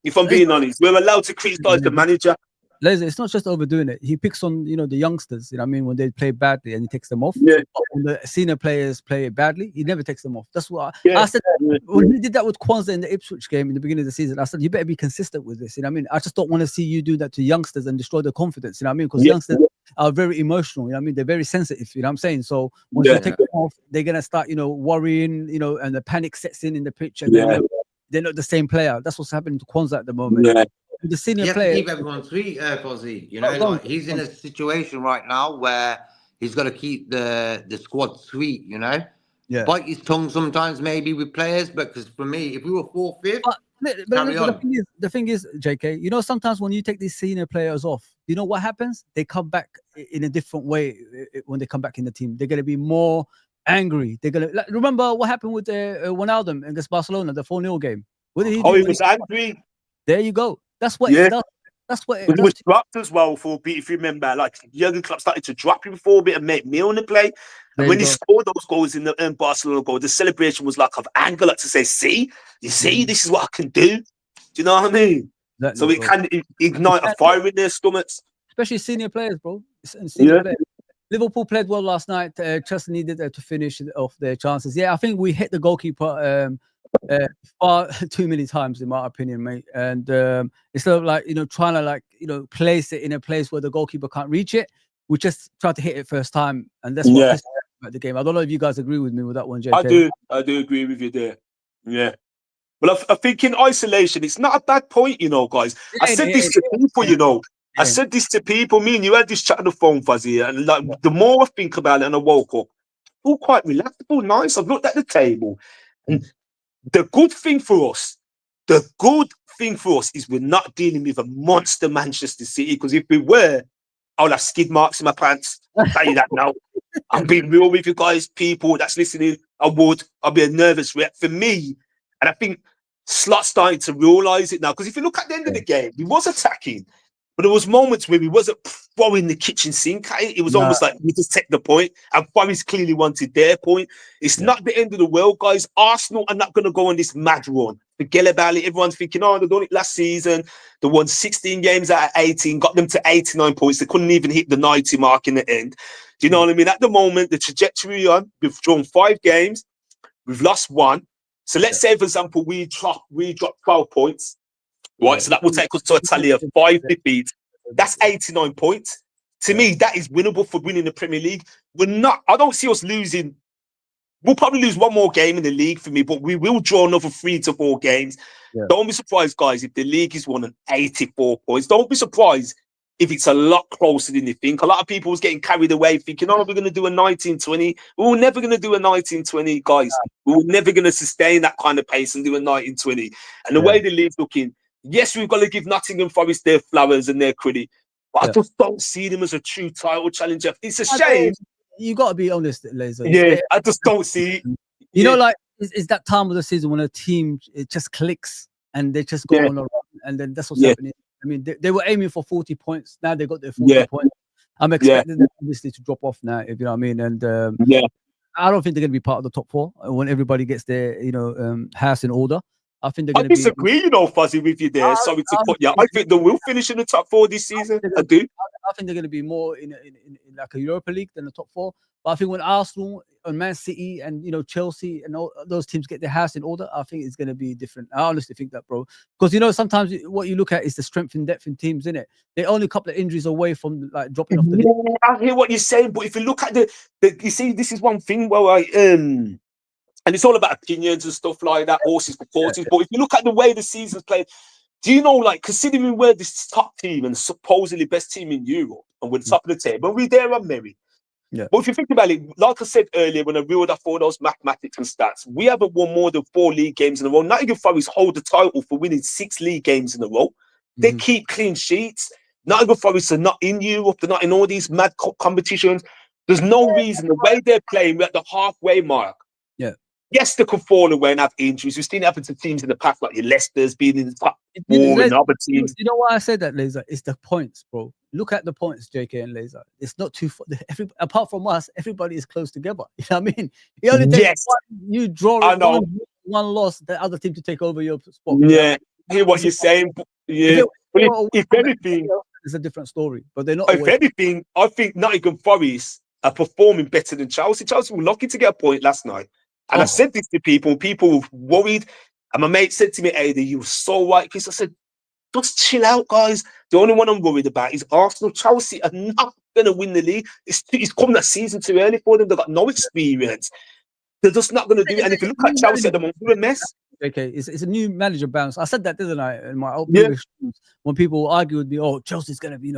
If I'm being honest, we're allowed to criticize the manager. It's not just overdoing it. He picks on, the youngsters, when they play badly and he takes them off. Yeah. But when the senior players play badly, he never takes them off. That's what Yeah. I said. When he did that with Kwanzaa in the Ipswich game in the beginning of the season, I said, you better be consistent with this. I just don't want to see you do that to youngsters and destroy their confidence. Because youngsters are very emotional. They're very sensitive. I'm saying? So once you take them off, they're gonna start, worrying. And the panic sets in the pitch, and then, they're not the same player. That's what's happening to Kwanzaa at the moment. Yeah. The senior You have player. to keep everyone sweet, Fozzie. He's in a situation right now where he's got to keep the squad sweet. Yeah. Bite his tongue sometimes, maybe with players. But because for me, if we were 4th, 5th, the thing is, JK, sometimes when you take these senior players off, you know what happens? They come back in a different way when they come back in the team. They're going to be more angry. They're going to remember what happened with Wijnaldum against Barcelona, the 4-0 game. What did he do? He was angry. There you go. That's what it does. That's what it does. He was dropped as well for a bit, if you remember. Like, Jurgen Klopp started to drop him for a bit and make me on the play. And when he scored those goals in the Barcelona goal, the celebration was like of anger, like to say, see, this is what I can do. Do you know what I mean? Exactly, so it can ignite a fire in their stomachs. Especially senior players, bro. Players. Liverpool played well last night. Just needed to finish off their chances. Yeah, I think we hit the goalkeeper far too many times, in my opinion, mate. And instead of trying to place it in a place where the goalkeeper can't reach it, we just tried to hit it first time, and that's what pissed me off about the game. I don't know if you guys agree with me with that one, JK. I do agree with you there. Yeah. Well, I think in isolation, it's not a bad point, guys. I said this to people, I said this to people. Me and you had this chat on the phone, Fuzzy, and the more I think about it, and I woke up, I feel quite relaxed, I feel nice. I've looked at the table, and the good thing for us is we're not dealing with a monster Manchester City, because if we were, I would have skid marks in my pants. I'll tell you that now. I'm being real with you guys, people that's listening. I'll be a nervous wreck for me. And I think Slot's starting to realise it now. Because if you look at the end of the game, he was attacking, but there was moments where he wasn't throwing the kitchen sink at it. It was almost like we just take the point. And Forest clearly wanted their point. It's not the end of the world, guys. Arsenal are not going to go on this mad run. Forget about it. Everyone's thinking, they done it last season. They won 16 games out of 18, got them to 89 points. They couldn't even hit the 90 mark in the end. Do you know what I mean? At the moment, the trajectory we're on, we've drawn 5 games. We've lost 1. So let's say, for example, we drop 12 points. Right, so that will take us to a tally of 5 defeats. That's 89 points. To me, that is winnable for winning the Premier League. I don't see us losing. We'll probably lose 1 more game in the league for me, but we will draw another 3 to 4 games. Yeah. Don't be surprised, guys, if the league is won on 84 points. Don't be surprised if it's a lot closer than you think. A lot of people was getting carried away thinking, we're going to do a 19-20. We're never going to do a 19-20, guys. We're never going to sustain that kind of pace and do a 19-20. And the way the league's looking, yes, we've got to give Nottingham Forest their flowers and their credit, but I just don't see them as a true title challenger. It's a shame. You got to be honest, Laser. Yeah, I just don't see it. It's that time of the season when a team, it just clicks and they just go on a run, and then that's what's happening. I mean, they were aiming for 40 points. Now they got their 40 points. I'm expecting them obviously to drop off now, if you know what I mean. And I don't think they're going to be part of the top 4 when everybody gets their, house in order. I think they're going to disagree, Fuzzy, with you there. Sorry to cut you. I think they will finish in the top 4 this season. I do. I think they're going to be more in like a Europa League than the top 4. But I think when Arsenal and Man City and Chelsea and all those teams get their house in order, I think it's going to be different. I honestly think that, bro. Because sometimes what you look at is the strength and depth in teams, innit? They're only a couple of injuries away from dropping off the league. I hear what you're saying, but if you look at you see, this is one thing where and it's all about opinions and stuff like that, horses for courses. But if you look at the way the season's played, do you know, considering we're this top team and supposedly best team in Europe, and we're the top of the table, and we're there on merit. Yeah. But if you think about it, like I said earlier, when I reeled off all those mathematics and stats, we haven't won more than 4 league games in a row. Nottingham Forest hold the title for winning 6 league games in a row. They keep clean sheets. Nottingham Forest are not in Europe. They're not in all these mad competitions. There's no reason. The way they're playing, we're at the halfway mark. Yeah. Yes, they could fall away and have injuries. We've seen it happen to teams in the past, like your Leicester's being in the top 4 and other teams. You know why I said that, Laser? It's the points, bro. look at the points, JK and Laser. It's not too far. Apart from us, everybody is close together. You know what I mean? It only takes you draw one loss, the other team to take over your spot. Yeah, I hear what you're saying. Yeah, if anything, it's a different story. But they're not. If anything, I think Nottingham Forest are performing better than Chelsea. Chelsea were lucky to get a point last night. And I said this to people were worried. And my mate said to me, Ada, you were so right, Chris. I said, just chill out, guys. The only one I'm worried about is Arsenal. Chelsea are not going to win the league. It's coming that season too early for them. They've got no experience. They're just not going to do it. And if you look at Chelsea at the moment, they're a mess. Okay, it's a new manager bounce. I said that, didn't I? In my old previous shows, when people argue with me, Chelsea's going to be,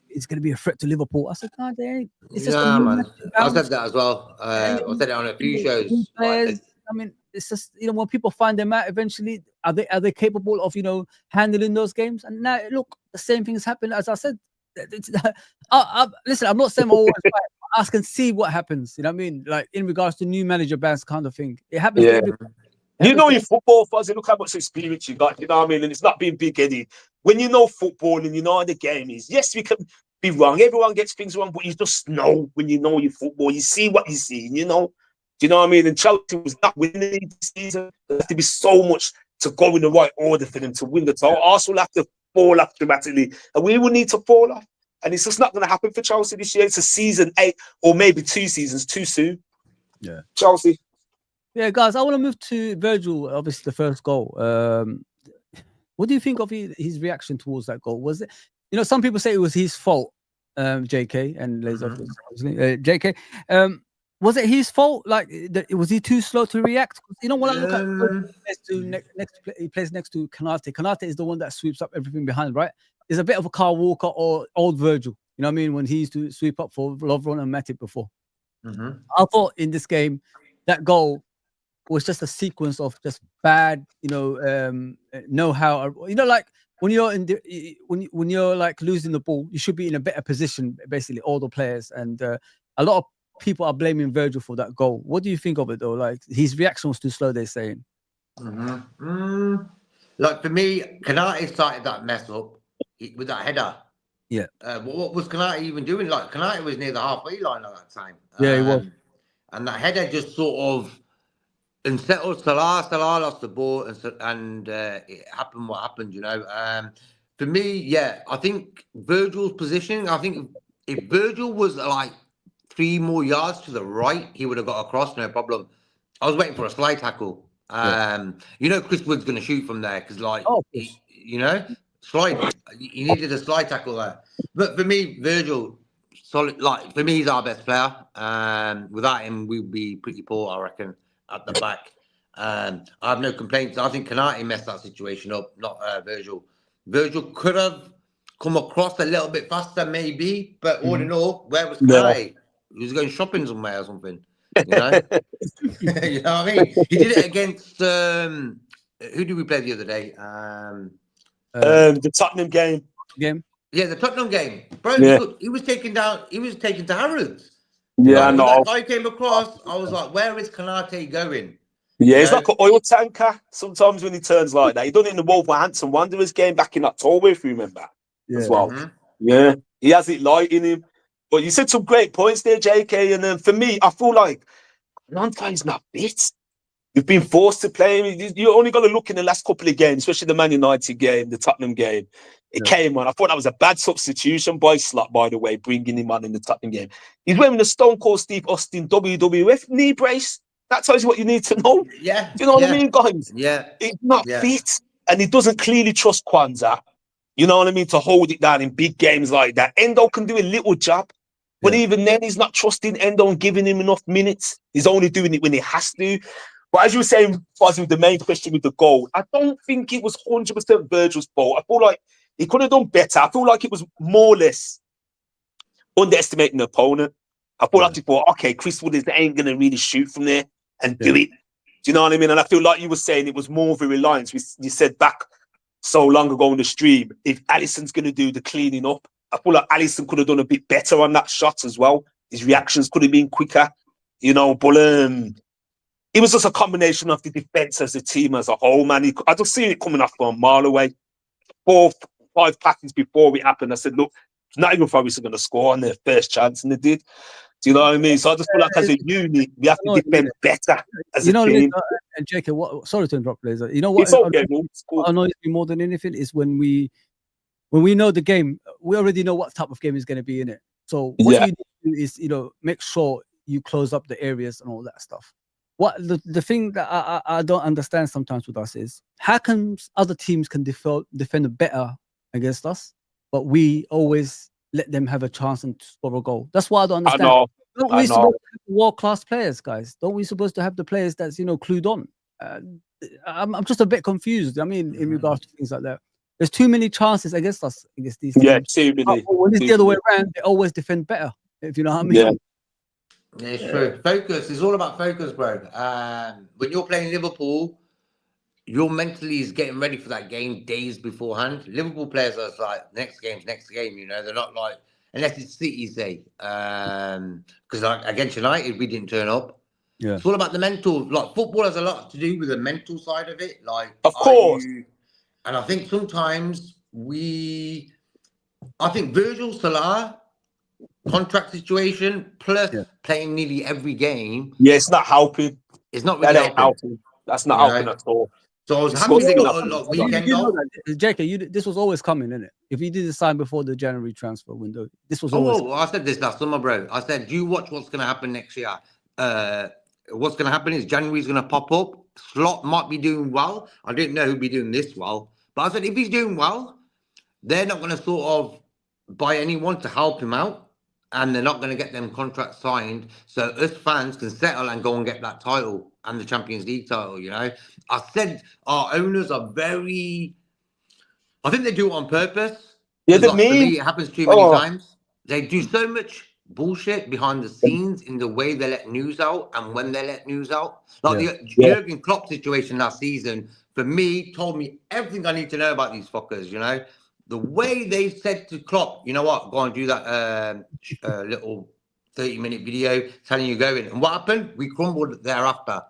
it's going to be a threat to Liverpool. I said, no, they ain't. It's just man. I said that as well. I said it on a few shows. Players, I mean, it's just, when people find them out eventually, are they capable of, handling those games? And now, look, the same thing has happened. As I said, listen, I'm not saying always right. I can see what happens. You know what I mean? Like in regards to new manager bands kind of thing. It happens to everybody. Your football, Fuzzy, look how much experience you got, you know what I mean? And it's not being big-headed. When you know football and you know how the game is, yes, we can be wrong. Everyone gets things wrong, but you just know when you know your football. You see what you see, Do you know what I mean? And Chelsea was not winning this season. There has to be so much to go in the right order for them to win the title. Arsenal have to fall off dramatically, and we will need to fall off. And it's just not going to happen for Chelsea this year. It's a season 8 or maybe 2 seasons too soon. Yeah. Chelsea. Yeah, guys, I want to move to Virgil, obviously the first goal. What do you think of his reaction towards that goal? Was it, some people say it was his fault, JK, and Laser, JK. Was it his fault? Like, was he too slow to react? When I look at he plays next to Konate. Konate is the one that sweeps up everything behind, right? Is a bit of a Kyle Walker or old Virgil. You know what I mean? When he used to sweep up for Lovren and Matip before. I thought in this game, that goal was just a sequence of just bad, know-how. Like when you're when you're like losing the ball, you should be in a better position, basically, all the players. And a lot of people are blaming Virgil for that goal. What do you think of it, though? Like, his reaction was too slow, they're saying. Like, for me, Konate started that mess up with that header. Yeah. What was Konate even doing? Like, Konate was near the halfway line at that time. Yeah, he was. And that header just sort of unsettled Salah. Salah lost the ball, and it happened what happened, For me, I think Virgil's positioning, I think if Virgil was like 3 more yards to the right, he would have got across, no problem. I was waiting for a slide tackle. Chris Wood's going to shoot from there because, slide. He needed a slide tackle there. But for me, Virgil, solid. Like, for me, he's our best player. Without him, we'd be pretty poor, I reckon, at the back. I have no complaints. I think Konate messed that situation up, not Virgil. Virgil could have come across a little bit faster, maybe, but all in all, where was Konate? He was going shopping somewhere or something. You know what I mean? He did it against who did we play the other day? The Tottenham game. Yeah, the Tottenham game. Bro, he was taken down. He was taken to Harrods. Yeah, I know. I came across. I was like, "Where is Konate going?" Yeah, he's like an oil tanker. Sometimes when he turns like that, he done it in the Wolverhampton Wanderers game back in October, if you remember, as well. Yeah, he has it light in him. But you said some great points there, JK. And then for me, I feel like Konante's not fit. You've been forced to play him. You only got to look in the last couple of games, especially the Man United game, the Tottenham game. It came on. I thought that was a bad substitution by Slot, by the way, bringing him on in the Tottenham game. He's wearing the Stone Cold Steve Austin WWF knee brace. That tells you what you need to know. Yeah. Do you know what I mean, guys? Yeah. He's not fit. And he doesn't clearly trust Kwanzaa. You know what I mean? To hold it down in big games like that. Endo can do a little job. But even then, he's not trusting Endo and giving him enough minutes. He's only doing it when he has to. But as you were saying, Fuzzy, with the main question with the goal, I don't think it was 100% Virgil's fault. I feel like he could have done better. I feel like it was more or less underestimating the opponent. I feel like he thought, okay, Chris Wood ain't going to really shoot from there and do it. Do you know what I mean? And I feel like you were saying it was more of a reliance. You said back so long ago in the stream, if Alisson's going to do the cleaning up, I feel like Alisson could have done a bit better on that shot as well. His reactions could have been quicker, but it was just a combination of the defence as a team as a whole, man. I just seen it coming off from a mile away. 4-5 passes before it happened. I said, look, Nottingham Forest are going to score on their first chance, and they did. Do you know what I mean? So I just feel like as a unit, we have to defend better as a team. And Jacob, sorry to interrupt, Laser. You know what? It's okay, what annoys me more than anything is when we know the game, we already know what type of game is going to be in it. So what you need to do is, make sure you close up the areas and all that stuff. What the thing that I don't understand sometimes with us is how come other teams can defend better against us, but we always let them have a chance and score a goal. That's why I don't understand. Don't we supposed to have world-class players, guys? Don't we supposed to have the players that's clued on? I'm just a bit confused. I mean, in regards to things like that, there's too many chances against us against these teams. Yeah, too many. When it's the other way around, they always defend better. If you know what I mean. Yeah, it's true. Focus. It's all about focus, bro. When you're playing Liverpool, your mentally is getting ready for that game days beforehand. Liverpool players are like next game. They're not like, unless it's City, say, because like against United we didn't turn up. Yeah, it's all about the mental. Like football has a lot to do with the mental side of it. Like, of course, and I think sometimes I think Virgil, Salah contract situation plus playing nearly every game. Yeah, it's not helping. It's not really helping. That's not helping at all. So I was happy they got a weekend off. JK, this was always coming, innit? If you didn't sign before the January transfer window, this was always. I said this last summer, bro. I said, you watch what's going to happen next year. What's going to happen is January's going to pop up. Slot might be doing well. I didn't know who'd be doing this well. But I said, if he's doing well, they're not going to sort of buy anyone to help him out. And they're not going to get them contracts signed. So us fans can settle and go and get that title and the Champions League title, I said our owners are very... I think they do it on purpose. Yeah, it happens too many times. They do so much bullshit behind the scenes in the way they let news out and when they let news out. Like the Jurgen Klopp situation last season, for me, told me everything I need to know about these fuckers, The way they said to Klopp, you know what, go and do that little 30-minute video telling you going. And what happened? We crumbled thereafter.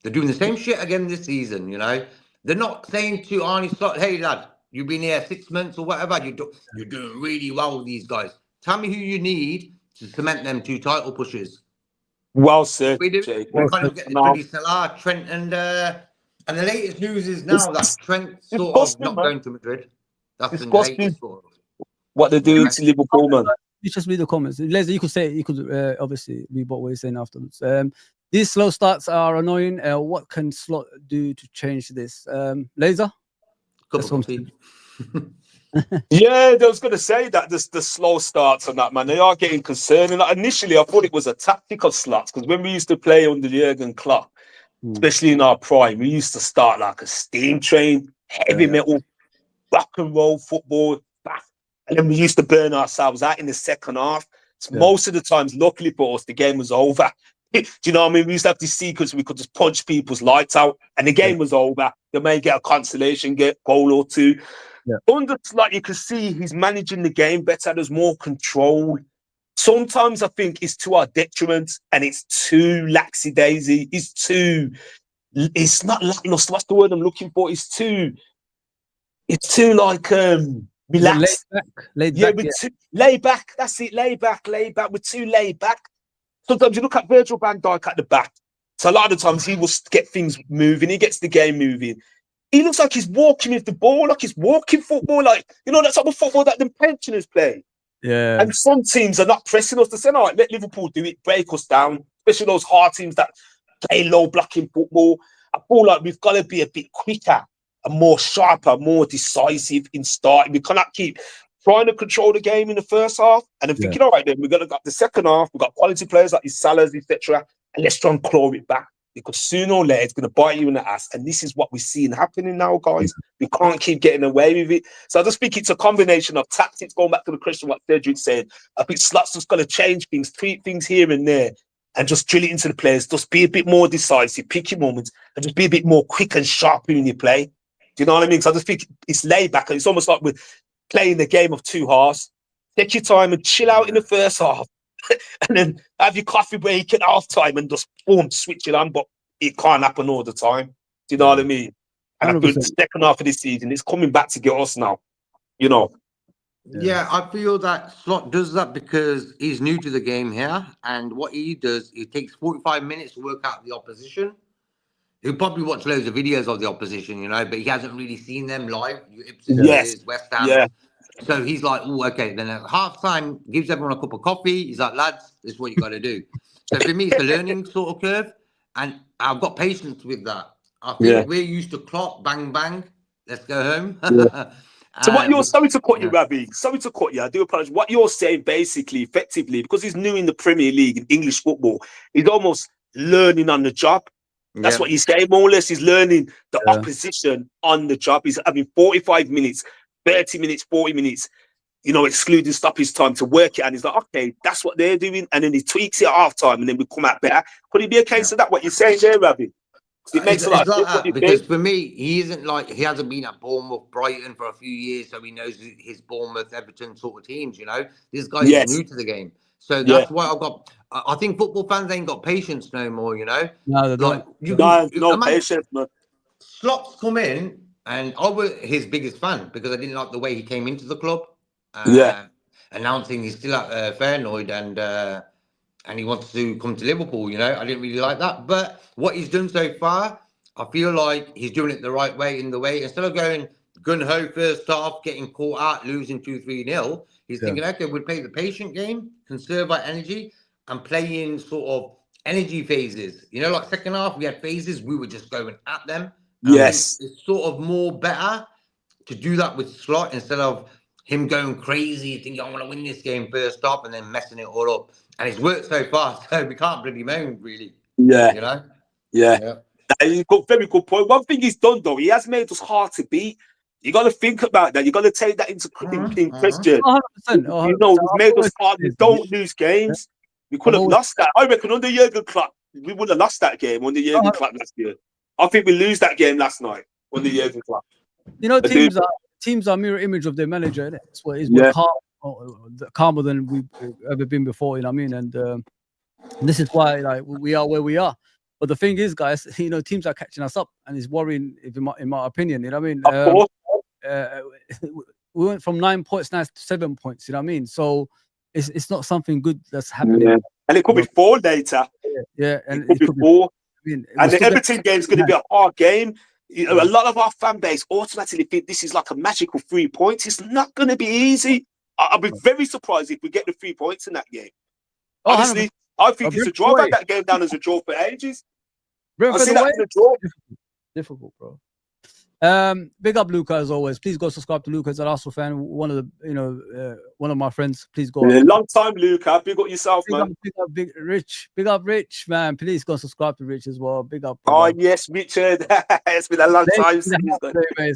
They're doing the same shit again this season, They're not saying to Arnie Slot, hey, lad, you've been here 6 months or whatever. You're doing really well with these guys. Tell me who you need to cement them 2 title pushes. Well said, We're kind of getting the Salah, Trent, and the latest news is now that Trent sort of not going to Madrid. That's the latest sort of. What they're doing to Liverpool, man. You just read the comments. Leslie, you could obviously read what we're saying afterwards. These slow starts are annoying. What can Slot do to change this? Laser? Yeah, I was going to say that the slow starts on that, man, they are getting concerning. Like, initially, I thought it was a tactic of Slots because when we used to play under Jurgen Klopp, especially in our prime, we used to start like a steam train, heavy metal, rock and roll football, and then we used to burn ourselves out in the second half. So most of the times, luckily for us, the game was over. Do you know what I mean? We used to have this sequence we could just punch people's lights out and the game was over. They may get a consolation goal or two. Yeah. Like you can see, he's managing the game better. There's more control. Sometimes I think it's to our detriment and it's too laxy-daisy. It's not lackluster. What's the word I'm looking for? It's too like relaxed. Laid back. That's it. Laid back. We're too laid back. Sometimes you look at Virgil van Dijk at the back. So a lot of the times he will get things moving. He gets the game moving. He looks like he's walking with the ball, like he's walking football, like, that type of football that the pensioners play. Yeah. And some teams are not pressing us. They're saying, all right, let Liverpool do it, break us down, especially those hard teams that play low blocking football. I feel like we've got to be a bit quicker and more sharper, more decisive in starting. We cannot keep trying to control the game in the first half and then thinking, all right, then we're going to go the second half. We've got quality players like these Salahs, etc. And let's try and claw it back. Because sooner or later, it's going to bite you in the ass. And this is what we're seeing happening now, guys. We can't keep getting away with it. So I just think it's a combination of tactics, going back to the question what Cedric said. I think Slot's just got to change things, tweak things here and there, and just drill it into the players. Just be a bit more decisive, pick your moments, and just be a bit more quick and sharp in your play. Do you know what I mean? So I just think it's laid back. And it's almost like we're playing the game of 2 halves. Take your time and chill out in the first half. And then have your coffee break at half time and just boom, switch it on. But it can't happen all the time. Do you know what I mean? And I think the second half of this season, it's coming back to get us now. Yeah, I feel that Slot does that because he's new to the game here, and what he does, he takes 45 minutes to work out the opposition. He'll probably watch loads of videos of the opposition, you know, but he hasn't really seen them live. Yes. Ipswich, West Ham. Yeah. So he's like, oh, okay. Then at half time, gives everyone a cup of coffee. He's like, lads, this is what you got to do. So for me, it's a learning sort of curve, and I've got patience with that. I think we're used to clock, bang, bang. Let's go home. So what you're sorry to cut you, Ravi. Sorry to cut you. I do apologize. What you're saying basically, effectively, because he's new in the Premier League in English football, he's almost learning on the job. That's what he's saying. More or less, he's learning the opposition on the job. He's having 45 minutes, 30 minutes, 40 minutes, you know, excluding stoppage time to work it. And he's like, okay, that's what they're doing. And then he tweaks it at half time and then we come out better. Could it be a case of that, what you're saying there, Ravi? It makes a lot of difference because for me, he isn't like he hasn't been at Bournemouth, Brighton for a few years, so he knows his Bournemouth, Everton sort of teams. You know, this guy is new to the game, so that's why I've got. I think football fans ain't got patience no more. You know, no, they like don't. No patience, man. Slot's come in, and I was his biggest fan because I didn't like the way he came into the club. Announcing he's still at Feyenoord and he wants to come to Liverpool, you know. I didn't really like that. But what he's done so far, I feel like he's doing it the right way in the way. Instead of going gun-ho first half, getting caught out, losing 2-3-0, he's thinking, okay, we'll play the patient game, conserve our energy, and play in sort of energy phases. You know, like second half, we had phases, we were just going at them. Yes. It's sort of more better to do that with Slot instead of him going crazy, thinking, I want to win this game first half, and then messing it all up. And it's worked so far, so we can't bloody moan, really. Yeah. You know? Yeah. You've got very good point. One thing he's done, though, he has made us hard to beat. You got to think about that. You got to take that into in question. 100%. You know, he's made us hard. We don't lose games. We could have lost that. I reckon under Jurgen Klopp, we would have lost that game under Jurgen Klopp last year. I think we lose that game last night under Jurgen Klopp. You know, teams are mirror image of their manager. Innit? That's what it is. We're calmer than we've ever been before. You know what I mean? And this is why, like, we are where we are. But the thing is, guys, you know, teams are catching us up, and it's worrying. In my opinion, you know what I mean? Of course. We went from 9 points now to 7 points. You know what I mean? So it's not something good that's happening. Yeah. And it could be 4 later. Yeah, and it could be 4. I mean, and the Everton game is going to be a hard game. You know, a lot of our fan base automatically think this is like a magical 3 points. It's not going to be easy. I'll be very surprised if we get the 3 points in that game. Honestly, I think it's a draw. I've had that game down as a draw for ages. I see that as a draw. Difficult, bro. Big up Luca as always. Please go subscribe to Luca as an Arsenal fan. One of my friends. Please go. Long time, Luca. Big up yourself, man. Big up Rich. Big up Rich, man. Please go subscribe to Rich as well. Big up. Yes, Richard. It's been a long time since.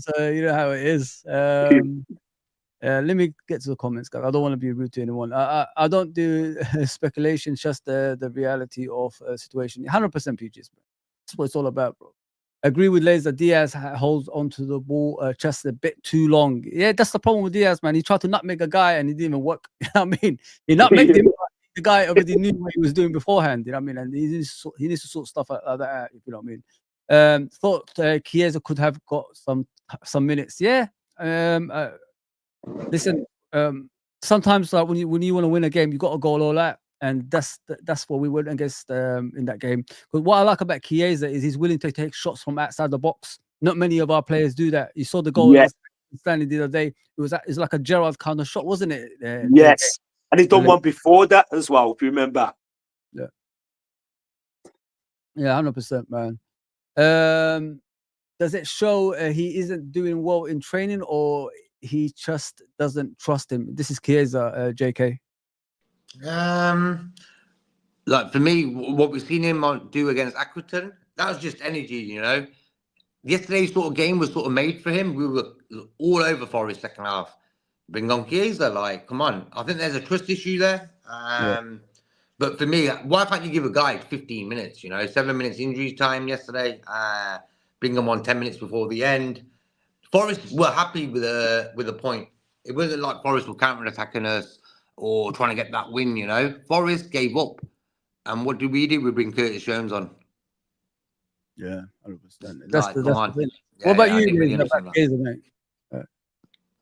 So you know how it is. Let me get to the comments, guys. I don't want to be rude to anyone. I don't do speculation, just the reality of a situation. 100% PGs, bro. That's what it's all about, bro. Agree with Les that Diaz holds onto the ball just a bit too long. Yeah, that's the problem with Diaz, man. He tried to nutmeg a guy and it didn't even work. You know what I mean? He nutmegged him. The guy already knew what he was doing beforehand. You know what I mean? And he needs to sort stuff like that. If you know what I mean? Thought Chiesa could have got some minutes. Yeah. Listen. Sometimes like when you want to win a game, you got to go all out. And that's what we went against in that game. Because what I like about Chiesa is he's willing to take shots from outside the box. Not many of our players do that. You saw the goal Stanley the other day. It was like a Gerrard kind of shot, wasn't it? Yes, and he's done one before that as well, if you remember. Yeah, 100%, man. Does it show he isn't doing well in training, or he just doesn't trust him? This is Chiesa, JK. Like for me, what we've seen him do against Accrington, that was just energy, you know. Yesterday's sort of game was sort of made for him. We were all over Forest second half. Bring on Chiesa, like, come on. I think there's a trust issue there. But for me, why can't you give a guy 15 minutes, you know, 7 minutes injury time yesterday, bring him on 10 minutes before the end. Forest were happy with a point. It wasn't like Forest were counter-attacking us or trying to get that win, you know. Forest gave up. And what did? We bring Curtis Jones on. Yeah, 100%. That's the thing. What about you, mate?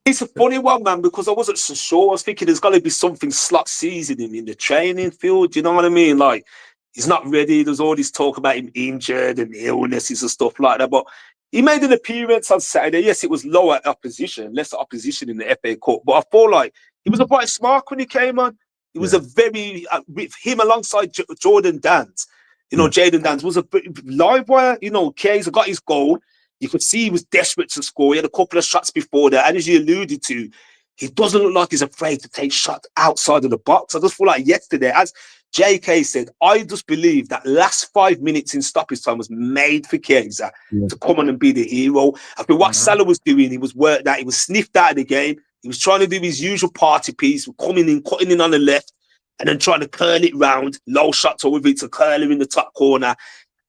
It's a funny one, man, because I wasn't so sure. I was thinking there's got to be something slot seasoning in the training field. You know what I mean? Like, he's not ready. There's all this talk about him injured and illnesses and stuff like that. But he made an appearance on Saturday. Yes, it was lower opposition, less opposition in the FA Cup. But I feel like he was a bright spark when he came on. It was a very, with him alongside Jordan Dance, you know, Jaden Dance was a live wire. You know, Chiesa got his goal. You could see he was desperate to score. He had a couple of shots before that. And as you alluded to, he doesn't look like he's afraid to take shots outside of the box. I just feel like yesterday, as JK said, I just believe that last 5 minutes in stoppage time was made for Chiesa to come on and be the hero. I think what Salah was doing, he was worked out. He was sniffed out of the game. He was trying to do his usual party piece, coming in, cutting in on the left, and then trying to curl it round, low shots over it to curler in the top corner.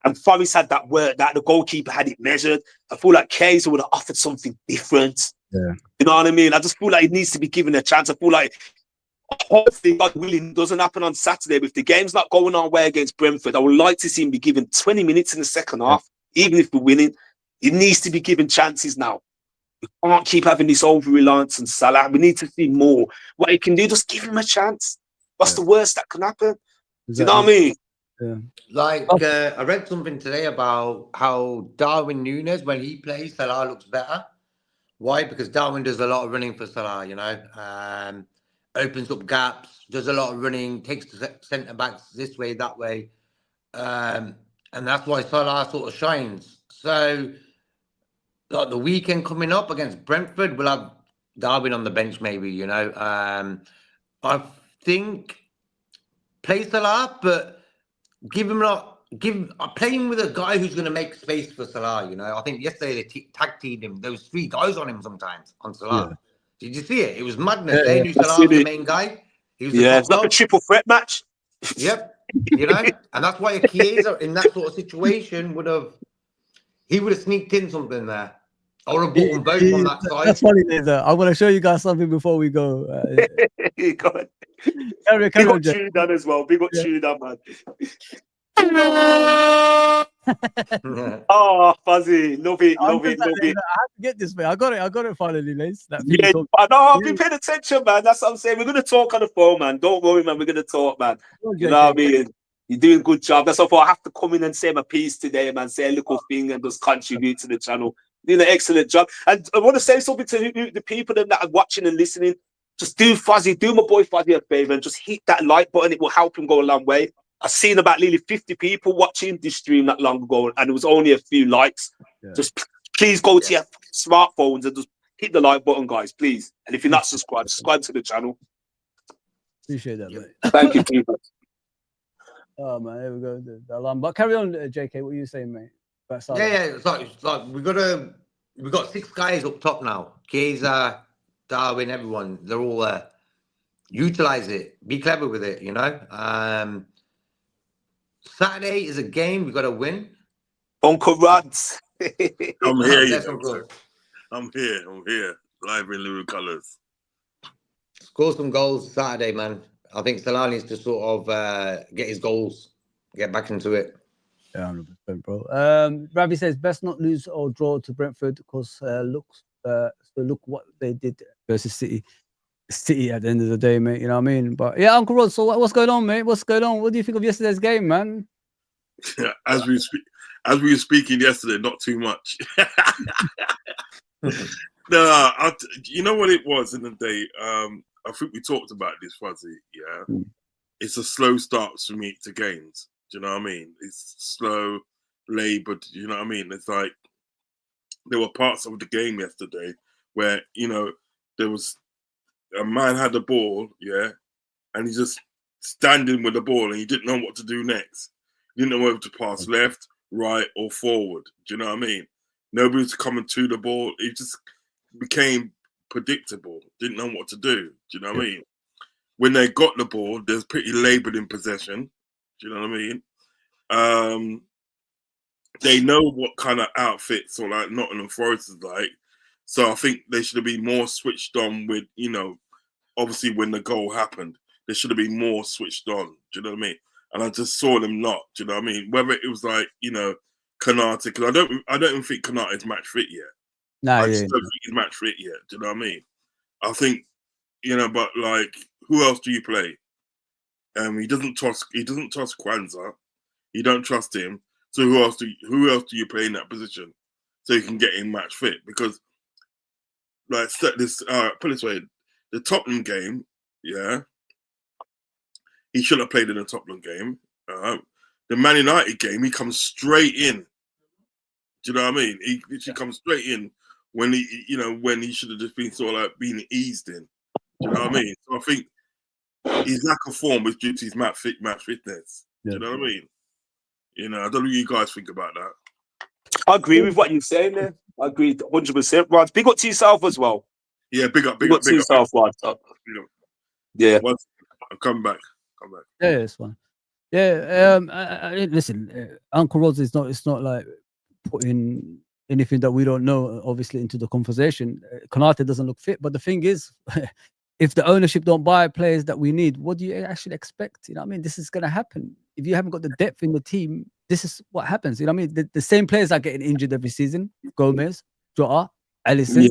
And Forest had that work, that the goalkeeper had it measured. I feel like Chiesa would have offered something different. Yeah. You know what I mean? I just feel like it needs to be given a chance. I feel like, hopefully, God willing, it doesn't happen on Saturday. But if the game's not going our way against Brentford, I would like to see him be given 20 minutes in the second half, even if we're winning. He needs to be given chances now. We can't keep having this over-reliance on Salah. We need to see more. What he can do, just give him a chance. What's the worst that can happen? Exactly. You know what I mean? Yeah. Like, I read something today about how Darwin Núñez, when he plays, Salah looks better. Why? Because Darwin does a lot of running for Salah, you know, opens up gaps, does a lot of running, takes the centre backs this way, that way. And that's why Salah sort of shines. So, like the weekend coming up against Brentford, we'll have Darwin on the bench, maybe, you know. I think play Salah, but play him with a guy who's going to make space for Salah, you know. I think yesterday they tag teamed him. There was 3 guys on him sometimes, on Salah. Yeah. Did you see it? It was madness. They knew Salah was the main guy. He was it's like a triple threat match. Yep. You know, and that's why a Chiesa in that sort of situation would have sneaked in something there. Or a ball on both on that side. That's funny, though. I want to show you guys something before we go. Go on. Big up Tudor as well. Big up Tudor, man. Oh, Fuzzy, love it. I have to get this, man. I got it finally, Les. Yeah, I know. I've been paying attention, man. That's what I'm saying. We're gonna talk on the phone, man. Don't worry, man. We're gonna talk, man. You know what I mean? You're doing a good job. That's why I have to come in and say my piece today, man. Say a little thing and just contribute to the channel. Doing an excellent job. And I want to say something to the people that are watching and listening. Just do my boy Fuzzy a favor and just hit that like button. It will help him go a long way. I've seen about nearly 50 people watching this stream not long ago, and it was only a few likes. Yeah. Just please go to your smartphones and just hit the like button, guys, please. And if you're not subscribed, subscribe to the channel. Appreciate that, mate. Thank you, people. Oh, man, there we go. The alarm. But carry on, JK. What are you saying, mate? Yeah. It's like we got 6 guys up top now. Chiesa, Darwin, everyone. They're all there. Utilize it. Be clever with it, you know. Saturday is a game we got to win. Uncle Rods. I'm here. I'm here. Live in Liverpool colours. Score some goals Saturday, man. I think Salah needs to sort of get his goals, get back into it. Yeah, 100%, bro. Ravi says best not lose or draw to Brentford because look what they did versus City. City at the end of the day, mate. You know what I mean? But yeah, Uncle Rod. So what's going on, mate? What's going on? What do you think of yesterday's game, man? Yeah, as we were speaking yesterday, not too much. No, you know what it was in the day. I think we talked about this, Fuzzy. Yeah, it's a slow start for me to games. Do you know what I mean? It's slow, laboured. You know what I mean? It's like there were parts of the game yesterday where there was. A man had the ball, yeah, and he's just standing with the ball and he didn't know what to do next. He didn't know whether to pass left, right, or forward. Do you know what I mean? Nobody was coming to the ball. It just became predictable. Didn't know what to do. Do you know what I mean? When they got the ball, they was pretty laboured in possession. Do you know what I mean? They know what kind of outfits or like Nottingham Forest is like. So I think they should have been more switched on with, obviously when the goal happened, they should have been more switched on. Do you know what I mean? And I just saw them not. Do you know what I mean? Whether it was like, Konate, because I don't even think Konate is match fit yet. No, I just don't think he's match fit yet. Do you know what I mean? I think, but like, who else do you play? He doesn't trust Kwanzaa. You don't trust him. So who else do you play in that position so you can get him match fit? Because like put it this way, the Tottenham game, yeah, he shouldn't have played in the Tottenham game. The Man United game, he comes straight in. Do you know what I mean? He literally comes straight in when he should have just been sort of like being eased in. Do you know what I mean? So I think his lack of form was due to his match fitness. Yeah. Do you know what I mean? I don't know what you guys think about that. I agree with what you're saying there. I agree 100%. Rod, big up to yourself as well. Yeah, big up to yourself, Rod. Yeah. I'll come back. Yeah, it's fine. Yeah, listen, Uncle Rod it's not like putting anything that we don't know, obviously, into the conversation. Konate doesn't look fit, but the thing is, if the ownership don't buy players that we need, what do you actually expect? You know what I mean? This is going to happen. If you haven't got the depth in the team, this is what happens. You know what I mean? The same players are getting injured every season. Gomez, Jota, Alisson,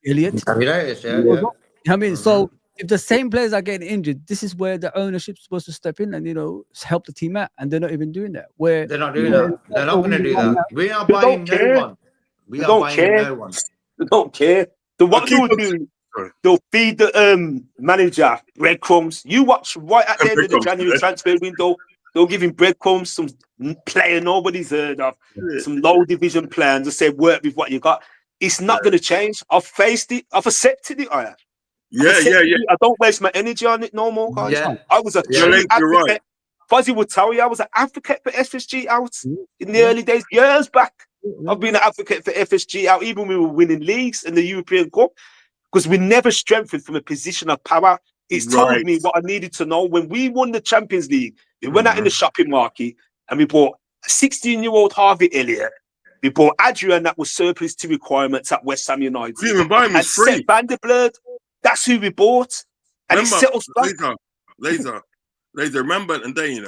Elliott. Have you noticed? Yeah. You know what I mean? So if the same players are getting injured, this is where the ownership's supposed to step in and, help the team out. And they're not even doing that. Where they're not doing that. They're not going to do that. We are buying no one. We are buying no one. They don't care. What they'll do, they'll feed the manager breadcrumbs. You watch right at the end of the January transfer window, they'll give him breadcrumbs, some player nobody's heard of, some low division plans, and say work with what you got. It's not going to change. I've faced it. I've accepted it. I don't waste my energy on it no more, guys. Yeah. I was a true advocate. Right. Fuzzy would tell you I was an advocate for FSG out in the early days, years back. I've been an advocate for FSG out, even when we were winning leagues in the European Cup, because we never strengthened from a position of power. It's told me what I needed to know. When we won the Champions League, we went out in the shopping market and we bought a 16-year-old Harvey Elliott. We bought Adrian that was surplus to requirements at West Ham United. We didn't even buy him, he's free. Seth Vanderblad, that's who we bought. And remember, he settles back. Laser, remember the day,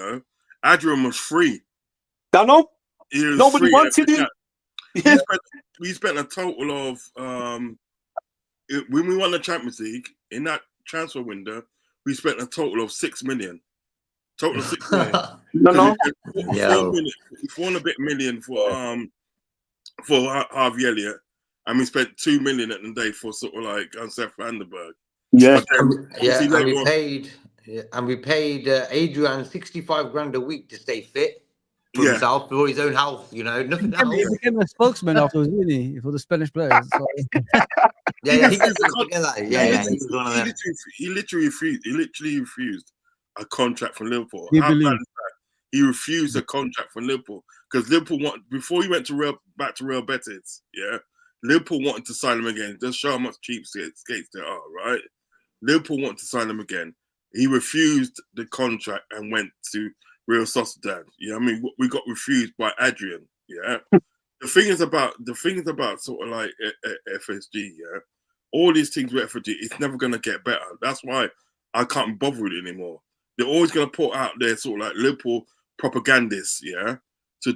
Adrian was free. I know. Nobody wanted him. Yeah. We spent a total of, when we won the Champions League, in that transfer window, we spent a total of 6 million. Total of 6 million. No. 4 and a bit million for Harvey Elliott, and we spent 2 million at the day for sort of like Seth Vanderberg. Yeah, and we paid Adrian 65 grand a week to stay fit for himself, for his own health. Nothing else. He became a spokesman afterwards, didn't he, for the Spanish players? So. He was one of them. He literally refused a contract from Liverpool. He refused a contract from Liverpool because Liverpool before he went back to Real Betis. Yeah, Liverpool wanted to sign him again. Just show how much cheapskates there are, right? Liverpool wanted to sign him again. He refused the contract and went to Real Sociedad. Yeah, I mean we got refused by Adrian. Yeah, the thing is about sort of like FSG. Yeah, all these things with FSG, it's never gonna get better. That's why I can't bother with it anymore. They're always gonna put out their sort of like Liverpool propagandists, yeah, to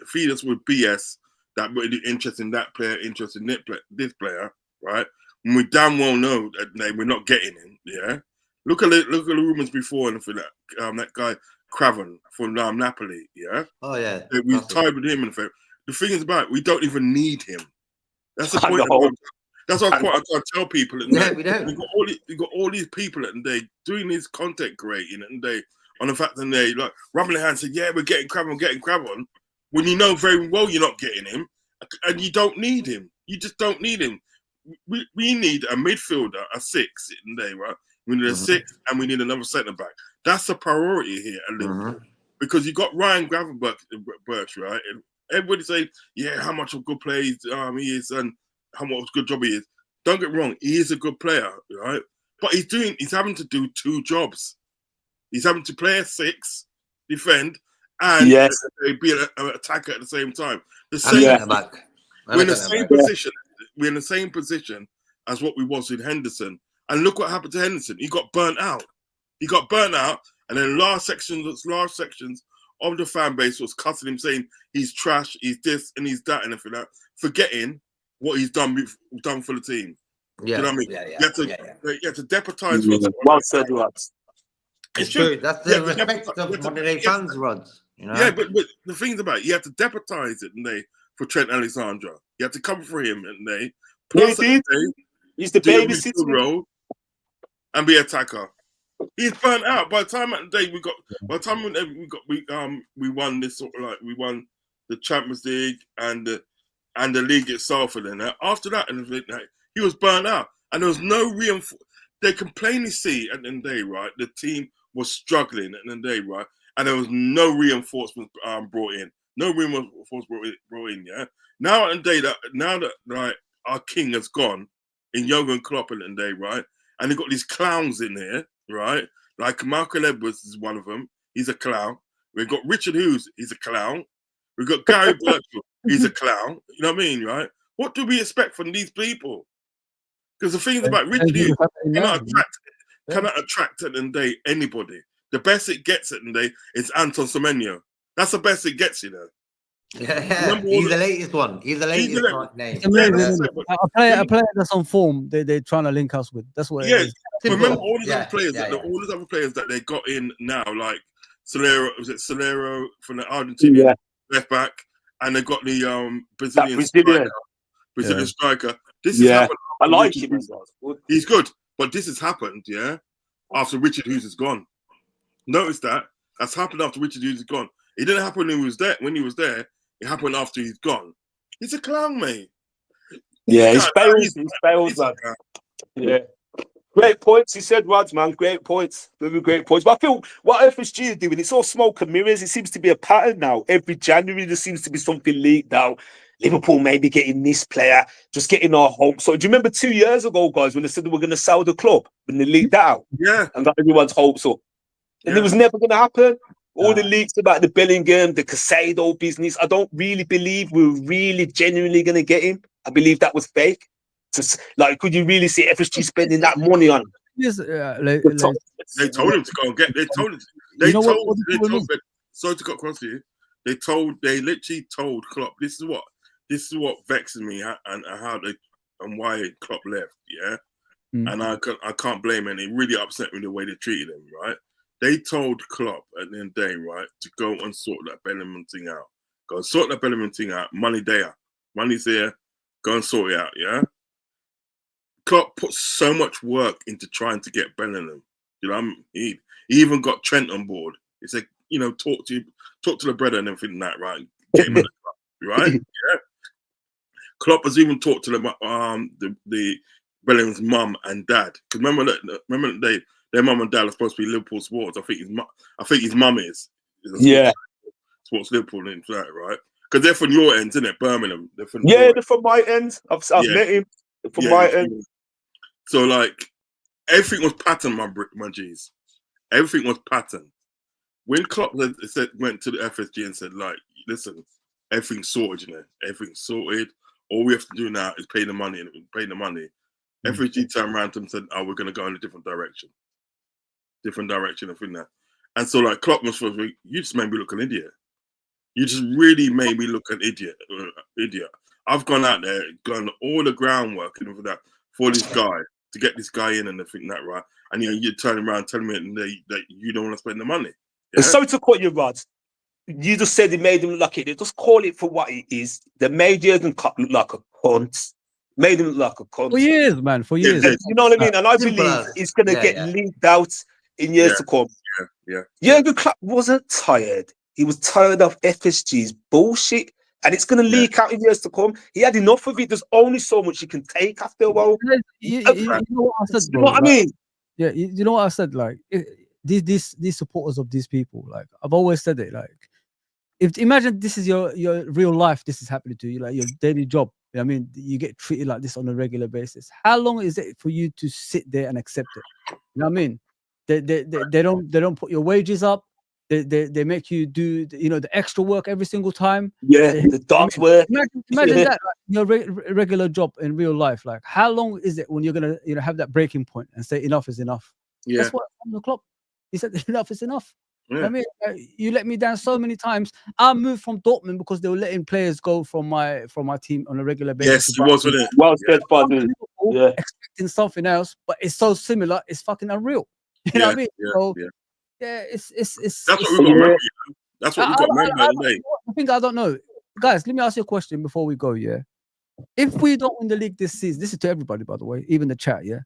feed us with BS that we're interested in that player, interested in this player, right? And we damn well know that we're not getting him, yeah. Look at the rumors before and for that guy Craven from Napoli, yeah. Oh yeah, we tied with him. The thing is about it, we don't even need him. That's the point. That's what I try to tell people. We don't. We got all these people and they doing this content creating and they on the fact that they like rubbing their hands saying, yeah, we're getting Craven, when you know very well you're not getting him and you don't need him. You just don't need him. We need a midfielder, a 6 in there, right? We need a 6 and we need another centre back. That's a priority here at Liverpool because you got Ryan Gravenberch, right? And everybody say, yeah, how much of a good player he is and how much good job he is. Don't get me wrong, he is a good player, right? But he's having to do 2 jobs. He's having to play a 6, defend, and be an attacker at the same time. We're in the same position. We're in the same position as what we was with Henderson. And look what happened to Henderson. He got burnt out. And then large sections of the fan base was cussing him, saying he's trash, he's this and he's that and everything like that, forgetting what he's done for the team. Yeah, you know what I mean? yeah, You have to deputise. Well said, Rods. It's true. That's the respect of modern day fans, Rods. You know? Yeah, but the thing's about it, you have to deputise it, and they for Trent Alexander. You have to cover for him, and they plus he's the babysitter role and be attacker. He's burnt out. By the time at the day we won this sort of like we won the Champions League and the league itself, and then after that, and he was burnt out, and there was no reinforcement. They can plainly see at the end of the day, right? The team was struggling at the end of the day, right? And there was no reinforcement brought in. No reinforcement brought in, yeah? Now at the end of the day, like, our king has gone in Jurgen Klopp at the end of the day, right? And they've got these clowns in here, right? Like Michael Edwards is one of them. He's a clown. We've got Richard Hughes. He's a clown. We've got Gary Birchall. He's a clown. You know what I mean, right? What do we expect from these people? Because the thing is about Richard Hughes cannot attract at the end of the day anybody. The best it gets at the end of the day is Anton Semenyo. That's the best it gets, you know. Yeah, he's the latest one. He's the latest name. A player that's on form, they're trying to link us with. That's what it is. Remember all these other players all these other players that they got in now, like Solero from the Argentinian left back, and they got the Brazilian striker. This is happened. I like him. He's good, but this has happened, after Richard Hughes is gone. Notice that's happened after Richard Hughes is gone. It didn't happen when he was there. When he was there, it happened after he's gone. He's a clown, mate. Yeah, he's failed, man. Yeah. Great points, he said, Rods, man. Great points. Very great points. But I feel what FSG is doing, it's all smoke and mirrors. It seems to be a pattern now. Every January, there seems to be something leaked out. Liverpool maybe getting this player, just getting our hopes. So do you remember 2 years ago, guys, when they said they were going to sell the club, when they leaked that out? Yeah. And got everyone's hopes up. And it was never going to happen. All the leaks about the Bellingham, the Casado business, I don't really believe we're really genuinely going to get him. I believe that was fake. Just, like, could you really see FSG spending that money on him? Yes, they told him to go and get. They told him. Sorry to cut across you. They literally told Klopp, this is what vexes me and how they and why Klopp left. Yeah, and I can't blame him. It really upset me the way they treated him. Right. They told Klopp at the end of the day, right, to go and sort that Bellingham thing out. Go and sort that Bellingham thing out. Money's there. Go and sort it out, yeah? Klopp put so much work into trying to get Bellingham. You know, he even got Trent on board. He said, talk to the brother and everything like that, right? Get him in the club, right? Yeah. Klopp has even talked to the Bellingham's mum and dad. Because remember the day their mum and dad are supposed to be Liverpool supporters. I think his mum is. Sports Liverpool and that, right? Because they're from your end, isn't it? Birmingham. They're from my end. I've met him. They're from my end. So like everything was patterned, my G's. Everything was patterned. When Klopp went to the FSG and said, like, listen, everything's sorted, everything's sorted. All we have to do now is pay the money and pay the money. FSG turned around to him and said, we're going to go in a different direction. And thing that. And so like Klopp was supposed to be, you just made me look an idiot. You just really made me look an idiot. I've gone out there, done all the groundwork and for that for this guy to get this guy in and everything that, right? And you're turning around telling me that you don't want to spend the money. Yeah? And sorry to cut you, Rod. You just said they made him look like it. They just call it for what it is. They made Jurgen Klopp look like a cunt. Made him look like a cunt. For years, man. For years. You know what I mean? And I believe it's going to get leaked out in years to come. Yeah. Jurgen Klopp wasn't tired. He was tired of FSG's bullshit. And it's going to leak out in years to come. He had enough of it. There's only so much you can take after a while. You know what I said, bro? You know what I mean? Yeah, you know what I said? Like, these supporters of these people, like, I've always said it, like, imagine this is your real life, this is happening to you, like your daily job. I mean, you get treated like this on a regular basis. How long is it for you to sit there and accept it? You know what I mean? They don't put your wages up. They make you do the extra work every single time. Yeah, the dogs work. Imagine that, like, your regular job in real life. Like, how long is it when you're gonna have that breaking point and say enough is enough? Yeah. That's what on the clock. He said enough is enough. Yeah. I mean, you let me down so many times. I moved from Dortmund because they were letting players go from my team on a regular basis. Yes, he was with it. Well said, Father. Yeah. Expect expecting something else, but it's so similar, it's fucking unreal. You know what I mean? So, it's that's what we got. Remember, that's what we got. Remember, I think I don't know, guys. Let me ask you a question before we go. Yeah, if we don't win the league this season, this is to everybody, by the way, even the chat. Yeah,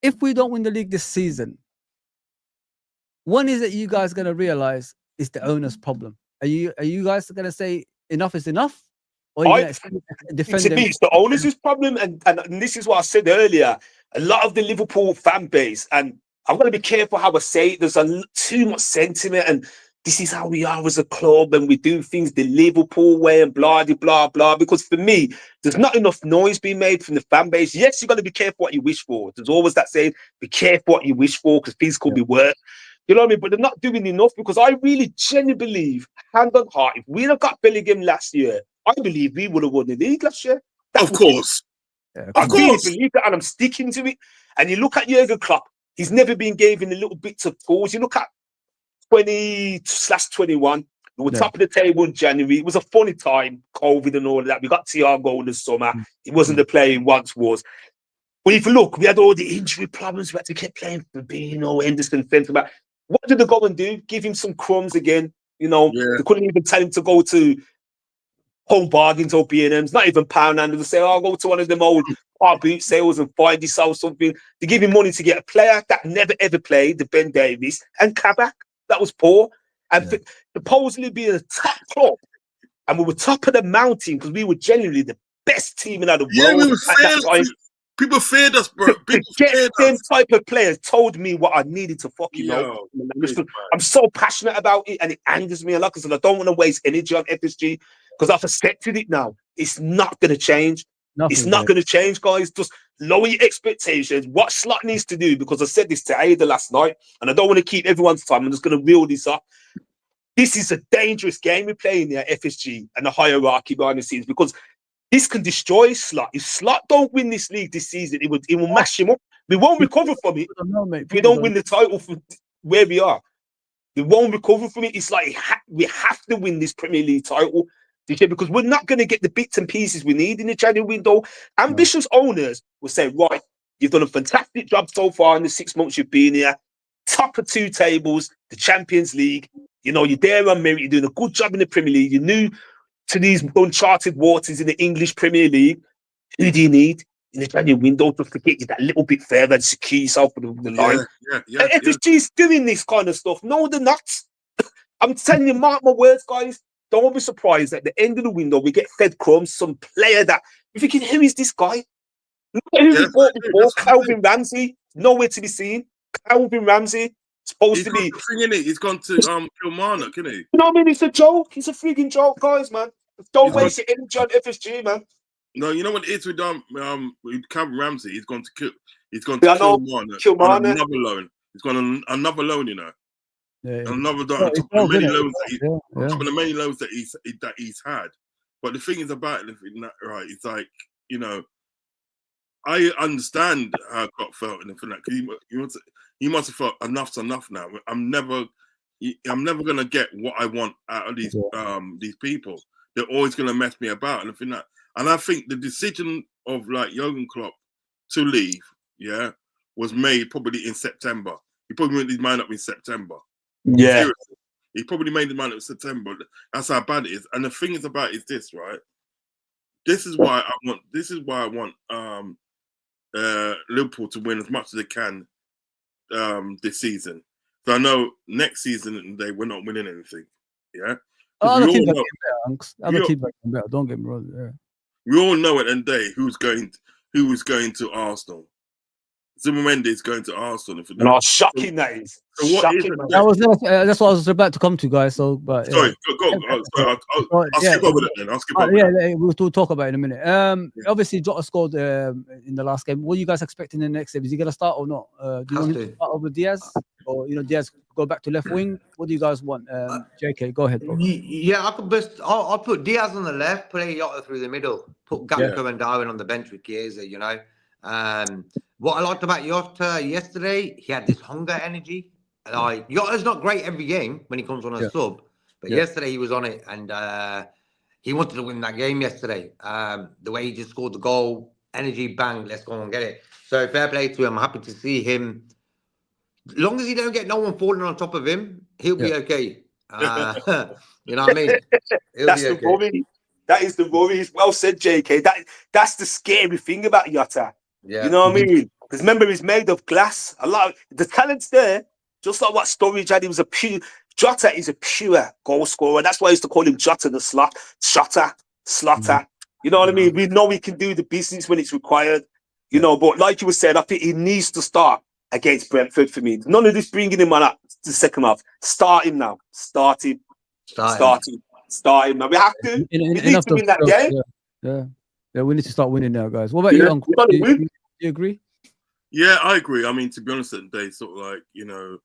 if we don't win the league this season, when is it you guys gonna realize it's the owner's problem? Are you guys gonna say enough is enough? Or are you defend them? It's the owner's problem, and this is what I said earlier. A lot of the Liverpool fan base, and I'm going to be careful how I say it. There's too much sentiment, and this is how we are as a club, and we do things the Liverpool way, and blah, blah, blah. Because for me, there's not enough noise being made from the fan base. Yes, you've got to be careful what you wish for. There's always that saying, be careful what you wish for, because things could be worse. You know what I mean? But they're not doing enough, because I really genuinely believe, hand on heart, if we'd have got Bellingham last year, I believe we would have won the league last year. Of course. I really believe that, and I'm sticking to it. And you look at Jurgen Klopp, he's never been given the little bits of tools. You look at 20/21, we were top of the table in January. It was a funny time, COVID and all of that. We got Thiago in the summer. He wasn't the player he once was. But if you look, we had all the injury problems. We had to keep playing Fabinho, Henderson, centre back. What did they go and do? Give him some crumbs again. You know, they couldn't even tell him to go to Home Bargains or B&M's, not even Pound, and they say, "Oh, I'll go to one of them old car boot sales and find yourself something." They give him money to get a player that never ever played, the Ben Davies, and Kabak. That was poor. And supposedly being a top club, and we were top of the mountain because we were genuinely the best team in the world. Yeah, we were feared. People feared us, bro. Them type of players told me what I needed to fucking know. I'm so passionate about it, and it angers me a lot because I don't want to waste energy on FSG. Because I've accepted it now. It's not going to change. It's not going to change, guys. Just lower your expectations. What Slot needs to do, because I said this to Ada last night, and I don't want to keep everyone's time. I'm just going to reel this up. This is a dangerous game we're playing there, FSG, and the hierarchy behind the scenes, because this can destroy Slot. If Slot don't win this league this season, it will mash him up. We won't recover from it. If we don't win the title from where we are, we won't recover from it. It's like we have to win this Premier League title. Because we're not going to get the bits and pieces we need in the January window. Ambitious owners will say, right, you've done a fantastic job so far in the 6 months you've been here. Top of 2 tables, the Champions League. You know, you're there on merit. You're doing a good job in the Premier League. You're new to these uncharted waters in the English Premier League. Who do you need in the January window just to get you that little bit further and secure yourself with the line? FSG's doing this kind of stuff. No, they're not. I'm telling you, mark my words, guys. Don't be surprised at the end of the window we get fed crumbs, some player that you're thinking, who is this guy? Look at who we bought before, Calvin Ramsey, nowhere to be seen. Calvin Ramsey, supposed to be. He's gone to Kilmarnock, isn't he? You know what I mean? It's a joke. It's a freaking joke, guys, man. Don't waste your energy on FSG, man. No, you know what it is with Calvin Ramsey? He's gone to Kilmarnock. On another loan. He's gone on another loan, you know. Another top of the many loans that he's had. But the thing is about it, right? It's like, you know, I understand how Klopp felt in the final. He must have felt enough's enough now. I'm never gonna get what I want out of these people. They're always gonna mess me about, and I think the decision of like Jurgen Klopp to leave, was made probably in September. He probably made his mind up in September. Yeah, seriously. He probably made the mind up in September. That's how bad it is. And the thing is about is this, right? This is why I want Liverpool to win as much as they can this season. So I know next season we're not winning anything. Yeah. Other teams are better. Don't get me wrong. Yeah. We all know at the end of the day who is going to Arsenal. Zubimendi is going to Arsenal. No, shocking that is. So what is it? That's what I was about to come to, guys. So, but sorry, go. I'll skip over that then. I'll skip over that. We'll talk about it in a minute. Obviously, Jota scored in the last game. What are you guys expecting in the next game? Is he going to start or not? Do you want him to start over Diaz, or Diaz go back to left wing? What do you guys want? JK, go ahead, bro. Yeah, I'll put Diaz on the left, play Jota through the middle, put Gakpo and Darwin on the bench with Chiesa. You know. What I liked about Jota yesterday, he had this hunger energy. Like Jota's not great every game when he comes on a sub, but yesterday he was on it, and he wanted to win that game yesterday. The way he just scored the goal, energy, bang, let's go and get it. So fair play to him. I'm happy to see him. As long as he don't get no one falling on top of him, he'll be okay. You know what I mean? That's the worry. That is the worry. It's well said, JK. That's the scary thing about Jota. Yeah. You know what I mean? Because remember, he's made of glass. A lot of the talent's there. Just like what Sturridge had, Jota is a pure goal scorer. That's why I used to call him Jota the Slotter. You know what I mean? We know he can do the business when it's required. You know, but like you were saying, I think he needs to start against Brentford for me. None of this bringing him on the second half. Start him now. Start him now. We have to. We need to win that game. Yeah, we need to start winning now, guys. What about you, Uncle? Do you agree? Yeah, I agree. I mean, to be honest, they sort of like, you know,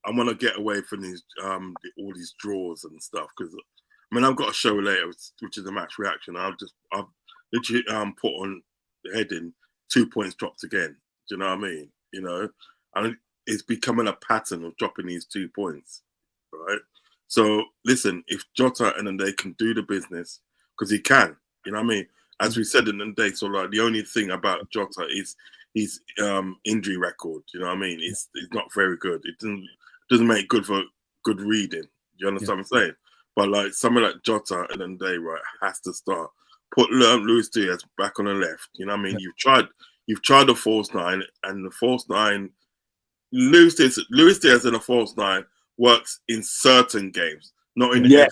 I want to get away from these all these draws and stuff, because I mean, I've got a show later, which is a match reaction. I've literally put on the heading 2 points dropped again. Do you know what I mean? You know, and it's becoming a pattern of dropping these 2 points, right? So listen, if Jota and they can do the business, because he can, you know what I mean? As we said in the day, so like the only thing about Jota is his injury record. You know what I mean? It's not very good. It doesn't make good for good reading. You understand what I'm saying? But like someone like Jota and then right has to start. Put Luis Diaz back on the left. You know what I mean? You've tried the false nine, and the false nine, Luis Diaz in a false nine works in certain games, not in every game.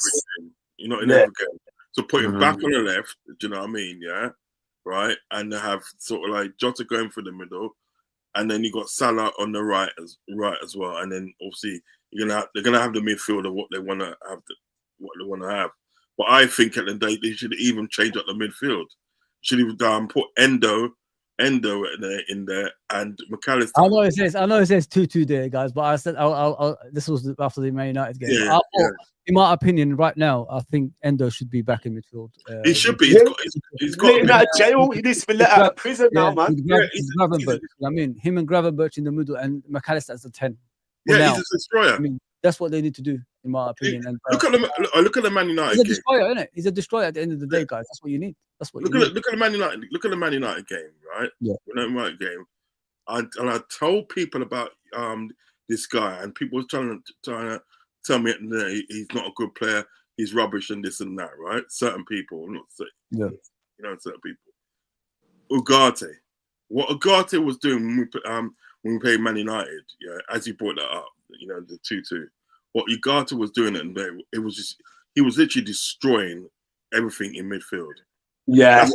You're not in every game. So put him back on the left. Do you know what I mean? Yeah, right. And have sort of like Jota going through the middle, and then you got Salah on the right as well. And then obviously they're gonna have the midfield of what they want to have. But I think at the day they should even change up the midfield. Should even put Endo in there and McAllister. I know it says 2-2 there, guys. But I said this was after the Man United game. Yeah, in my opinion, right now, I think Endo should be back in midfield. He should be. He's got let him out of jail. He needs to be let out of prison now, man. I mean, him and Gravenberch in the middle and McAllister as the 10. Yeah, he's a destroyer. I mean, that's what they need to do, in my opinion. And, look at the Man United. He's a destroyer, isn't it? He's a destroyer at the end of the day, guys. That's what you need. That's what. Look at the Man United. Look at the Man United game, right? Yeah. The Man United game. I told people about this guy, and people were trying to tell me he's not a good player. He's rubbish and this and that, right? Certain people, I'm not saying. Yeah. You know, certain people. Ugarte. What Ugarte was doing when we played Man United, yeah, as you brought that up, you know, the 2-2. What Ugarte was doing, he was literally destroying everything in midfield. Yeah,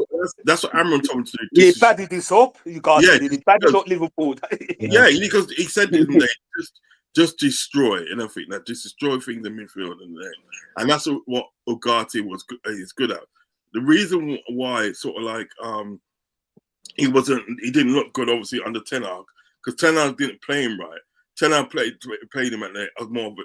that's what Amron told me to do. He badded this up. Ugarte did. He badded up Liverpool. Yeah, because he said just destroy anything, just destroy things in midfield, and that's what Ugarte is good at. The reason why sort of like he didn't look good obviously under Ten Hag, because Ten Hag didn't play him right. Ten Hag played him as more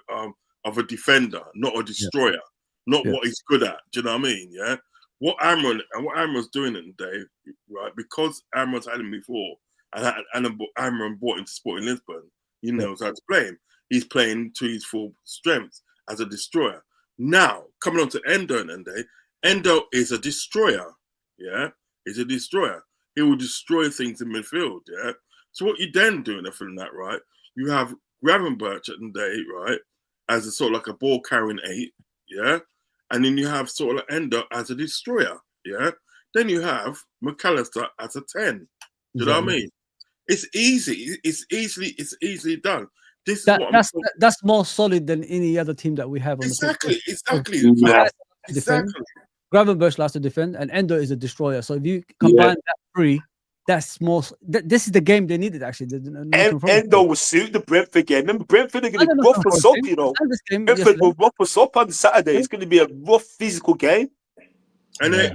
of a defender, not a destroyer, not what he's good at. Do you know what I mean? Yeah. What Amron's doing in the day, right? Because Amron's had him before, and Amron brought him to Sporting Lisbon, he knows how to play him. He's playing to his full strength as a destroyer. Now, coming on to Endo in the day, Endo is a destroyer, yeah? He's a destroyer. He will destroy things in midfield, yeah? So what you then doing from that, right? You have Gravenberch at the day, right? As a sort of like a ball-carrying 8, yeah? And then you have sort of like Endo as a destroyer, yeah? Then you have McAllister as a 10. Do you know what I mean? It's easy. It's easily done. That's more solid than any other team that we have on exactly. Gravenberch likes to defend, and Endo is a destroyer. So if you combine that three, that's more. This is the game they needed actually. Endo will suit the Brentford game. Remember, Brentford are going to rough us up. You know, Brentford will rough us up on Saturday. It's going to be a rough physical game. And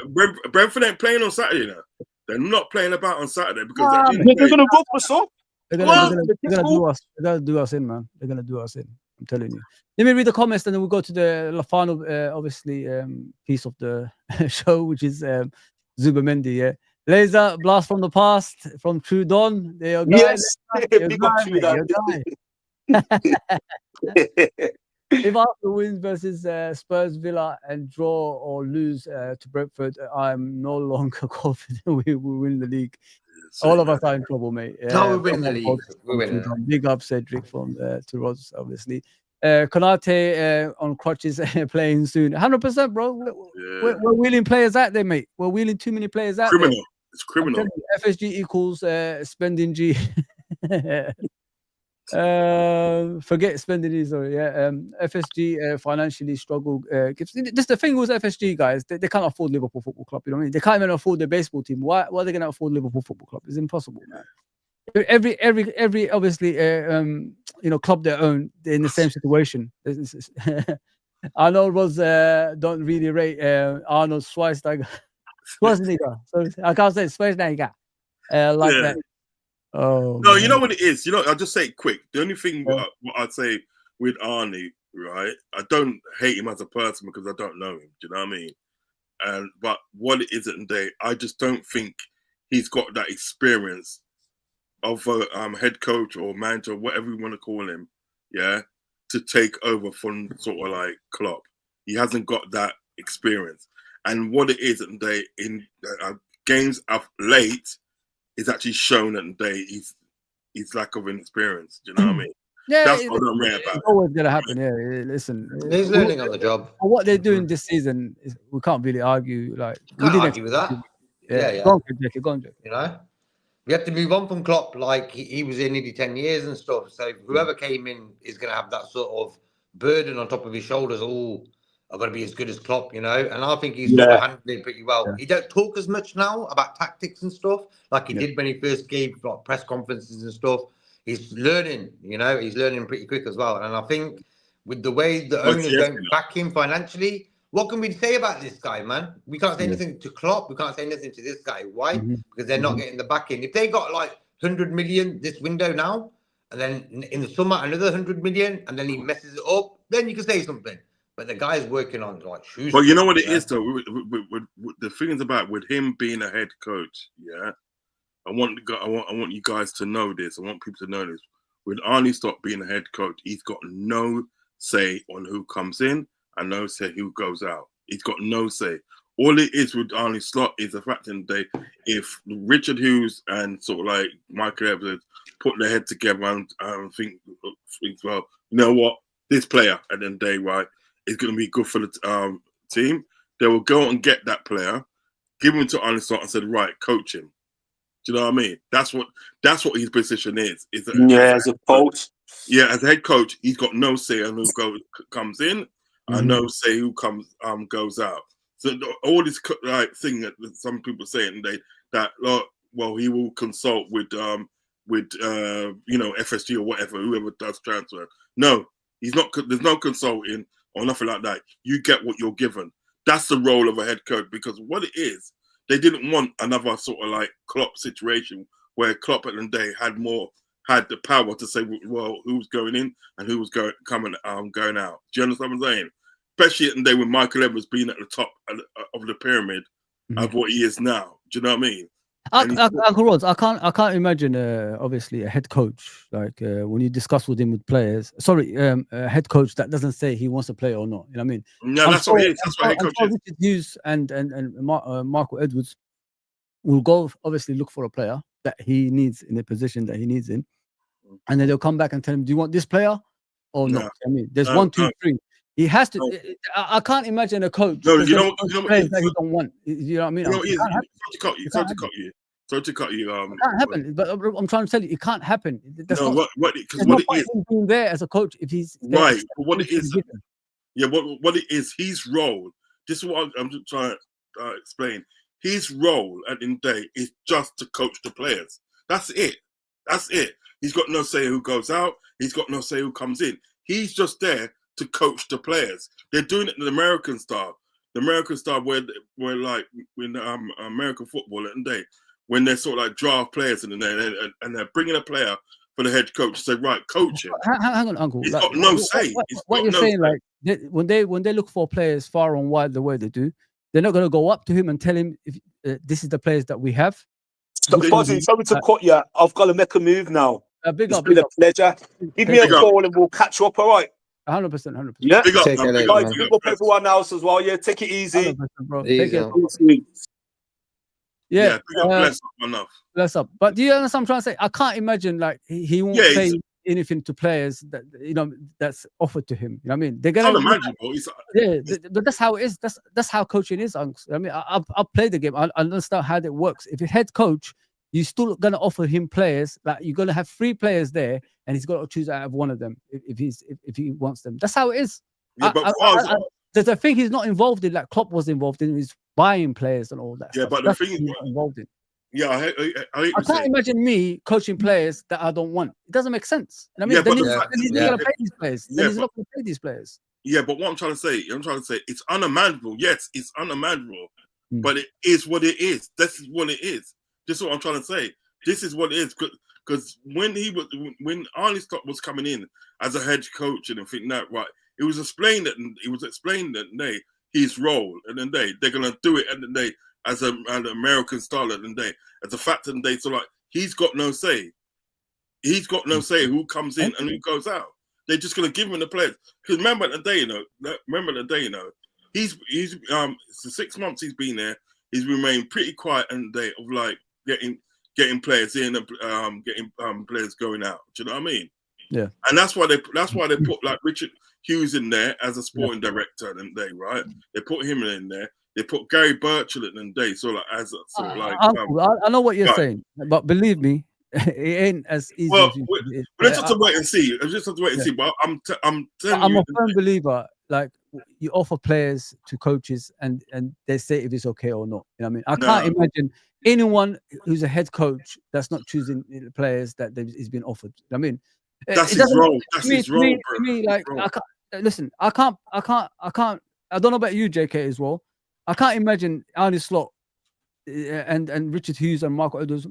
Brentford ain't playing on Saturday now. They're not playing about on Saturday because they're going to rough us up. They're gonna do us in, man. They're gonna do us in. I'm telling you. Let me read the comments, and then we'll go to the final, obviously, piece of the show, which is Zubimendi. Yeah, laser blast from the past from True Don. There you go. Yes, big up True Don. If Arsenal wins versus Spurs, Villa, and draw or lose to Brentford, I'm no longer confident we will win the league. All of us are in trouble, mate. No, we win the league. We win it. Big up, Cedric from to Rods, obviously. Konate on crutches playing soon. 100%, bro. We're wheeling players out there, mate. We're wheeling too many players out there. It's criminal. FSG equals spending G. Forget spending these, sorry. Yeah. FSG financially struggle. Just the thing with FSG guys, they can't afford Liverpool Football Club. You know what I mean? They can't even afford their baseball team. Why are they going to afford Liverpool Football Club? It's impossible, man. Every obviously club they own, they're in the same situation. Arnold was don't really rate Arnold Schwarzenegger. So I can't say Schwarzenegger that. Oh no, man. You know what it is. I'll just say it quick. The only thing what I'd say with Arnie, right? I don't hate him as a person because I don't know him. Do you know what I mean? But what it is at the day, I just don't think he's got that experience of a head coach or manager, whatever you want to call him, yeah, to take over from sort of like Klopp. He hasn't got that experience. And what it is at the day in games of late is actually shown at the day he's lack of experience. Do you know what I mean? Yeah, that's what I'm rare about. It's always gonna happen. Yeah, listen, he's learning on the job. What they're doing this season is we can't really argue. Like we didn't argue with that. Yeah. Go on, Jackie. You know, we have to move on from Klopp. Like he was in nearly 10 years and stuff. So whoever came in is going to have that sort of burden on top of his shoulders. All are going to be as good as Klopp, you know. And I think he's handling it pretty well. Yeah. He don't talk as much now about tactics and stuff like he did when he first gave like press conferences and stuff. He's learning, you know. He's learning pretty quick as well. And I think with the way the owners don't back him financially, what can we say about this guy, man? We can't say anything to Klopp. We can't say anything to this guy. Why? Because they're not getting the backing. If they got like 100 million this window now, and then in the summer another 100 million, and then he messes it up, then you can say something. But the guy's working on like shoes. But you know what it is though. The thing is about with him being a head coach, yeah. I want you guys to know this. I want people to know this. When Arnie stopped being a head coach, he's got no say on who comes in and no say who goes out. He's got no say. All it is with Arnie Slot is the fact in the day, if Richard Hughes and sort of like Michael Evans put their head together and think, well, you know what, this player at the end of the day, right, is going to be good for the team. They will go and get that player, give him to Arnie Slot and say, right, coach him. Do you know what I mean? That's what his position is. As a coach. Yeah, as a head coach, he's got no say on who comes in and no say who goes out. So all this like thing that some people say that well he will consult with FSG or whatever, whoever does transfer. No, he's not. There's no consulting or nothing like that. You get what you're given. That's the role of a head coach, because what it is, they didn't want another sort of like Klopp situation where Klopp at the end of the day had the power to say, well, who's going in and who was going out. Do you understand what I'm saying? Especially at the day when Michael Evans being at the top of the pyramid of what he is now. Do you know what I mean? Uncle Rods, I can't imagine obviously a head coach like when you discuss with him with players. Sorry, a head coach that doesn't say he wants to play or not. You know what I mean? No, that's what he is. That's what head coach is. Richard Hughes and Michael Edwards will go obviously look for a player that he needs in the position that he needs in, and then they'll come back and tell him, "Do you want this player or not?" I mean, there's 1, 2, 3. He has to. I can't imagine a coach. No, you know players that he don't want. You know what I mean? Sorry to cut you. It can't happen. But I'm trying to tell you, it can't happen. That's what it is being there as a coach if he's right. But what it is, what it is, his role. This is what I'm just trying to explain. His role at the end of the day is just to coach the players. That's it. He's got no say who goes out. He's got no say who comes in. He's just there to coach the players. They're doing it in the American style. The American style where like in American football at the day, when they're sort of like draft players and they're bringing a player for the head coach to say, right, coach him. Hang on, Uncle. He's got no say. What you're saying, like when they look for players far and wide the way they do, they're not going to go up to him and tell him if this is the players that we have. Sorry to cut you. I've got to make a move now. Big it's been a pleasure. Give me a call and we'll catch up, all right? 100%, 100%. Yeah, Big up, Take man. it Big later, up, man. big big up. up everyone else as well. Yeah, take it easy. 100%, bro. Easy. Take it. Yeah, Yeah, big up, bless up enough. bless up. But do you understand what I'm trying to say? I can't imagine like he won't Yeah, say it's- anything to players that that's offered to him. You know what I mean? They're It's gonna unimaginable. It's, but that's how it is. That's how coaching is, Unks. I mean, I've played the game. I understand how that works. If you're head coach, you're still gonna offer him players. Like you're gonna have 3 players there, and he's got to choose out of one of them if he wants them. That's how it is. yeah, but There's a thing he's not involved in, like Klopp was involved in, is buying players and all that. Yeah, stuff. but the That's thing what is, he's not involved in. yeah, I I can't imagine me coaching players that I don't want. It doesn't make sense. You know what I Yeah, mean, then but he's, the fact then he's is- not yeah. going to pay these players. Yeah, Then he's but- not going to pay these players. Yeah, but what I'm trying to say, it's unimaginable. Yes, it's unimaginable, Mm. but it is what it is. This is what it is. This is what I'm trying to say. This is what it is. Because when Arne Slot was coming in as a head coach and everything that right, it was explained that his role, and then they're gonna do it, and then they as an American style, and then as a fact, and so like he's got no say. He's got no say who comes in and who goes out. They're just gonna give him the players. Because remember the day, he's so 6 months he's been there. He's remained pretty quiet and they of like getting players in and getting players going out. Do you know what I mean? Yeah. And that's why they put like Richard Hughes in there as a sporting director and right? They put him in there. They put Gary Birchall in day, so like as a sort of like Uncle, I know what you're right. saying, but believe me, it ain't as easy well, as you we- think it is. let's just have to wait and see. Let's just have to wait and see. But I'm telling I'm you, a firm believer. Like you offer players to coaches, and they say if it's okay or not. You know what I mean? I can't imagine anyone who's a head coach that's not choosing the players that he's been offered. I mean, that's it his doesn't- role. That's his role, to bro. me, like His role. I can't listen. I can't. I don't know about you, JK, as well. I can't imagine Arne Slot and Richard Hughes and Marco Edwards,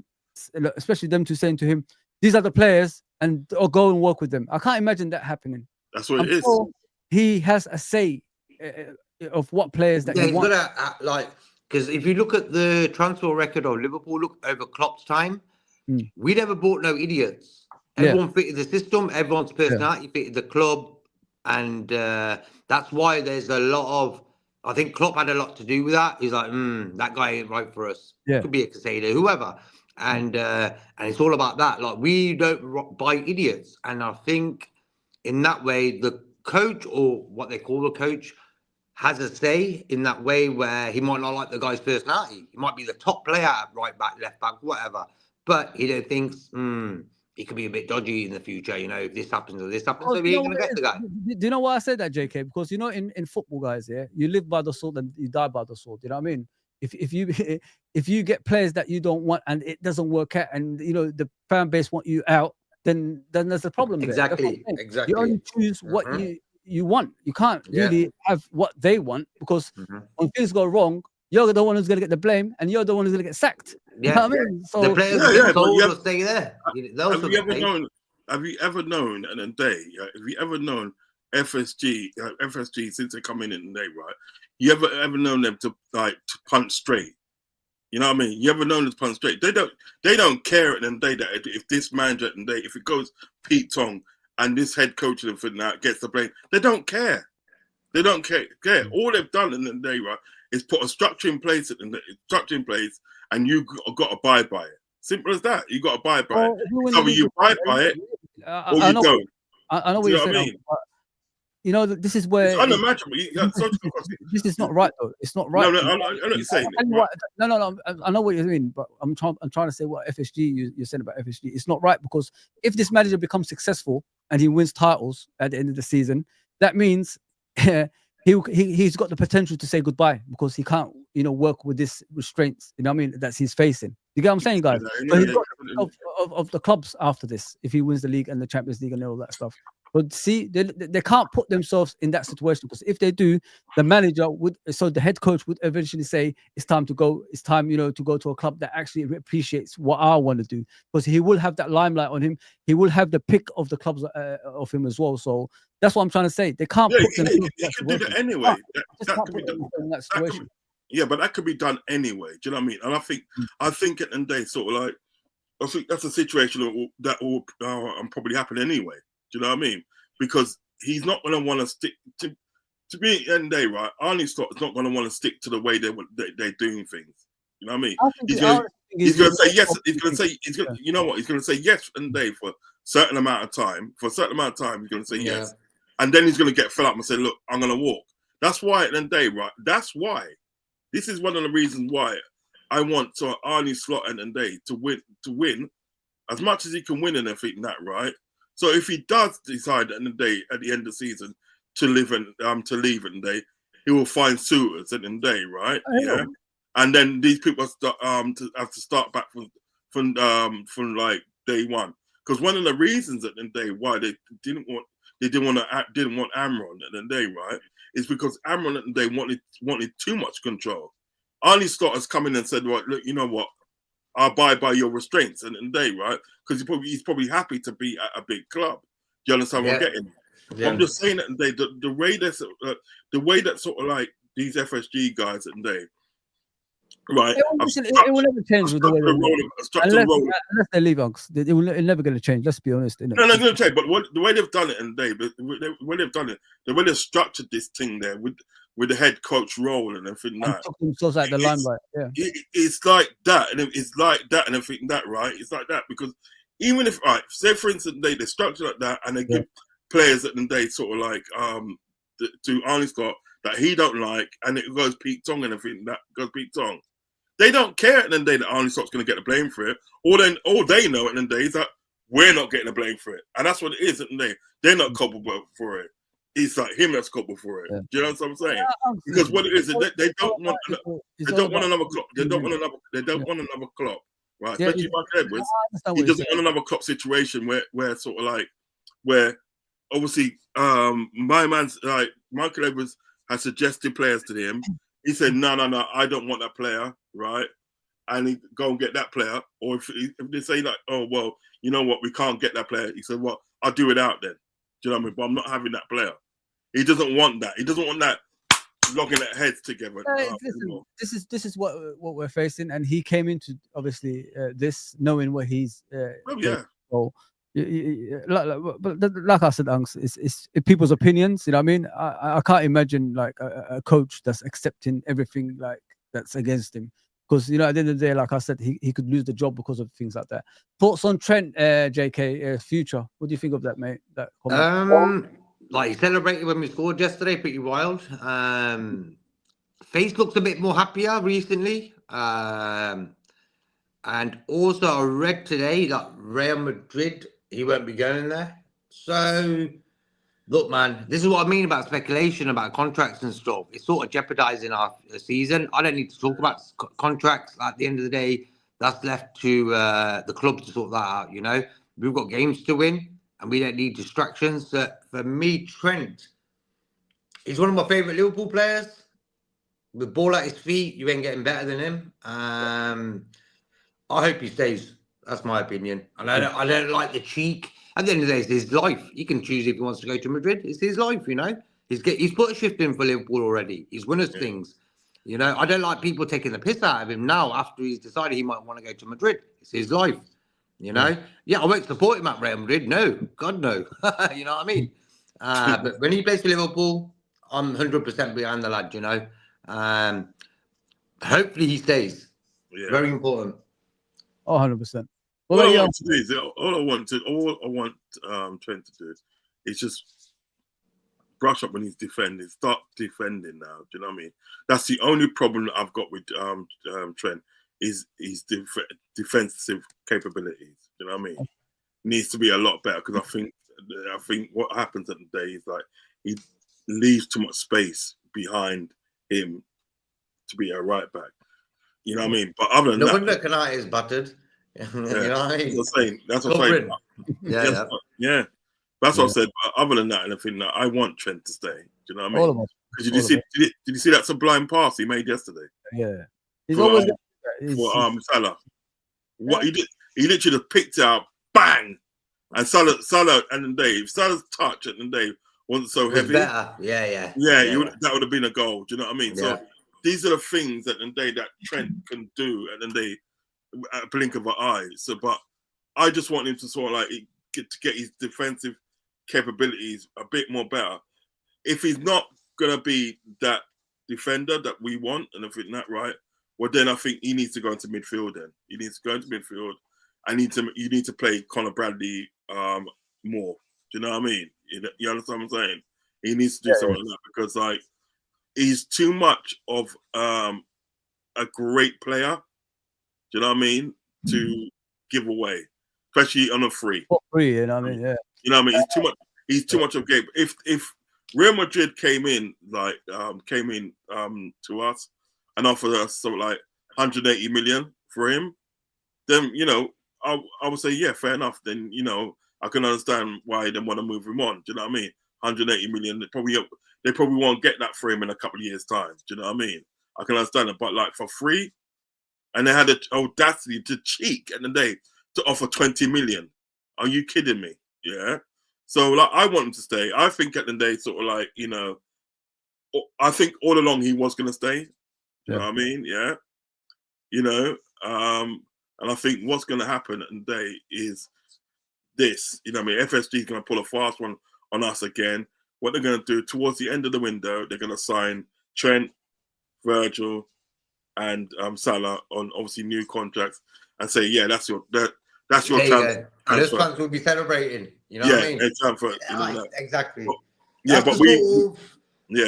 especially them two, saying to him, "These are the players, and or go and work with them." I can't imagine that happening. That's what I'm it is. sure he has a say of what players that Yeah, he he's wants. got to like because if you look at the transfer record of Liverpool, look over Klopp's time, we never bought no idiots. Everyone fitted the system. Everyone's personality fitted the club, and that's why there's a lot of. I think Klopp had a lot to do with that. He's like, that guy ain't right for us. Yeah. Could be a Casado, whoever, and it's all about that. Like we don't buy idiots, and I think in that way the coach or what they call the coach has a say in that way where he might not like the guy's personality. He might be the top player at right back, left back, whatever, but he don't thinks he could be a bit dodgy in the future. You know, if this happens or this happens, so he ain't gonna get the guy. Do you know why I said that, JK? Because you know, in football, guys, you live by the sword and you die by the sword. You know what I mean? If you get players that you don't want and it doesn't work out, and you know the fan base want you out, then there's a problem there. Exactly. You only choose what you want. You can't really have what they want, because when things go wrong, you're the one who's going to get the blame, and you're the one who's going to get sacked. Yeah, you know what I mean? So the players will stay there. Have you ever known and then have you ever known FSG since they come in the day, right? You ever known them to punch straight? You know what I mean? You ever known them to punch straight? They don't care at the day that if this manager at the day, if it goes Pete Tong and this head coach and everything now gets the blame, they don't care. They don't care. All they've done in the day, right, is put a structure in place and you got to abide by it. Simple as that. You got to abide by it. So you abide by it, or you don't. I know what you're saying. mean? You know, this is where it's unimaginable. This is not right, though. It's not right. No, I know what you're saying. No. I know what you mean, but I'm trying to say what FSG you said about FSG. It's not right, because if this manager becomes successful and he wins titles at the end of the season, that means he's got the potential to say goodbye, because he can't, work with this restraints. You know what I mean? That's he's facing. You get what I'm saying, guys? So he's got of the clubs after this, if he wins the league and the Champions League and all that stuff. But see, they can't put themselves in that situation, because if they do, the manager the head coach would eventually say, it's time to go. It's time, to go to a club that actually appreciates what I want to do, because he will have that limelight on him. He will have the pick of the clubs of him as well. So that's what I'm trying to say. They can't put them he could do that anyway. That could be done in that situation. Yeah, but that could be done anyway. Do you know what I mean? And I think at the end of the day, sort of like, I think that's a situation that will probably happen anyway. Do you know what I mean? Because he's not going to want to stick to me at the end of the day, right? Arnie Slot is not going to want to stick to the way they're doing things. You know what I mean? He's going to say yes. He's going to say you know what? He's going to say yes and day for a certain amount of time. For a certain amount of time, he's going to say yes, and then he's going to get fed up and say, "Look, I'm going to walk." That's why at the end of the day, right? That's why. This is one of the reasons why I want Arnie Slot at the end of the day to win as much as he can win and everything that, right? So if he does decide at the end of the season to leave at the day, he will find suitors at the end of the day, right? Yeah. And then these people have to start back from like day one. Because one of the reasons at the end of the day why they didn't want Amron at the end of the day, right, is because Amron at the day wanted too much control. Arnie Slot has come in and said, "Right, look, you know what? I'll abide by your restraints at the end of the day, right? Because he's probably happy to be at a big club. Do you understand what I'm getting? Yeah. I'm just saying that the way that sort of like these FSG guys at the day, right? It will never change with the way unless they leave us. It's never going to change. Let's be honest. No, it's going to change. But the way they've done it, and the way they've structured this thing there with the head coach role and everything that took themselves out the limelight. Yeah, it's like that, and it's like that, and everything that, right? It's like that because even if, right, say for instance, they structure like that, and they give players at the day sort of like to Arnie Scott that he don't like, and it goes Pete Tong and everything that goes Pete Tong. They don't care at the day that Arnie Scott's going to get the blame for it. All they know at the day is that we're not getting the blame for it, and that's what it is at the day. They're not culpable for it. It's like him that's culpable for it. Yeah. Do you know what I'm saying? Because what it is, they don't want another Klopp. They don't want another Klopp, right? Yeah, especially Michael Edwards. He doesn't want another Klopp situation where sort of like where obviously my man's like Michael Edwards has suggested players to him. He said, no, I don't want that player, right? And he go and get that player. Or if they say like, oh well, you know what, we can't get that player. He said, well, I'll do it out then. Do you know what I mean? But I'm not having that player. He doesn't want that. He doesn't want that logging their heads together. Listen, this is what we're facing, and he came into obviously this knowing what he's. Like I said, Unks, it's people's opinions. You know what I mean? I can't imagine like a coach that's accepting everything like that's against him. Because you know, at the end of the day, like I said, he could lose the job because of things like that. Thoughts on Trent, JK, future? What do you think of that, mate? That comment? Like he celebrated when we scored yesterday, pretty wild. Face looks a bit more happier recently. And also I read today that Real Madrid, he won't be going there. So look, man, this is what I mean about speculation, about contracts and stuff. It's sort of jeopardizing our season. I don't need to talk about contracts. At the end of the day, that's left to the club to sort that out, you know. We've got games to win. And we don't need distractions. For me, Trent is one of my favourite Liverpool players. With ball at his feet, you ain't getting better than him. I hope he stays. That's my opinion. And I don't like the cheek. At the end of the day, it's his life. He can choose if he wants to go to Madrid. It's his life, you know. He's put a shift in for Liverpool already. He's won us things. You know, I don't like people taking the piss out of him now after he's decided he might want to go to Madrid. It's his life. You know, I won't support him at Real Madrid. No, God, no. You know what I mean? But when he plays for Liverpool, I'm 100% behind the lad, you know. Hopefully he stays. Yeah. Very important. Oh, 100%. All I want Trent to do is just brush up when he's defending. Start defending now. Do you know what I mean? That's the only problem that I've got with Trent. His defensive capabilities, you know what I mean? Needs to be a lot better because I think what happens at the day is like he leaves too much space behind him to be a right back. You know what I mean? But other than that, no wonder Kanai is battered. You know what I mean? That's what I'm saying. Yeah. That's what I said. But other than that, and I think that I want Trent to stay. Do you know what I mean? Because did you see that sublime pass he made yesterday? Yeah, he's always. For Salah, what he did, he literally just picked it up, bang, and Salah, and then Dave. Salah's touch and Dave wasn't so heavy. Better. Yeah. That would have been a goal. Do you know what I mean? Yeah. So these are the things that that Trent can do at a blink of an eye. So, but I just want him to sort of like get his defensive capabilities a bit more better. If he's not gonna be that defender that we want, and if it's not right, well then I think he needs to go into midfield. Then he needs to go into midfield. You need to play Conor Bradley more. Do you know what I mean? You understand what I'm saying? He needs to do something like that because like he's too much of a great player. Do you know what I mean? To give away, especially on a free. For free, you know what I mean? Yeah. You know what I mean? He's too much of a game. If Real Madrid came in to us and offered us something like 180 million for him, then I would say yeah, fair enough. Then I can understand why they want to move him on. Do you know what I mean? 180 million. They probably won't get that for him in a couple of years' time. Do you know what I mean? I can understand it, but like for free, and they had the audacity to cheek at the day to offer 20 million. Are you kidding me? Yeah. So like I want him to stay. I think at the day, sort of like I think all along he was going to stay. You know what I mean? Yeah. And I think what's going to happen at the day is this. You know what I mean? FSG is going to pull a fast one on us again. What they're going to do towards the end of the window, they're going to sign Trent, Virgil, and Salah on obviously new contracts, and say, yeah, that's your chance. And those fans will be celebrating. You know what I mean? Exactly.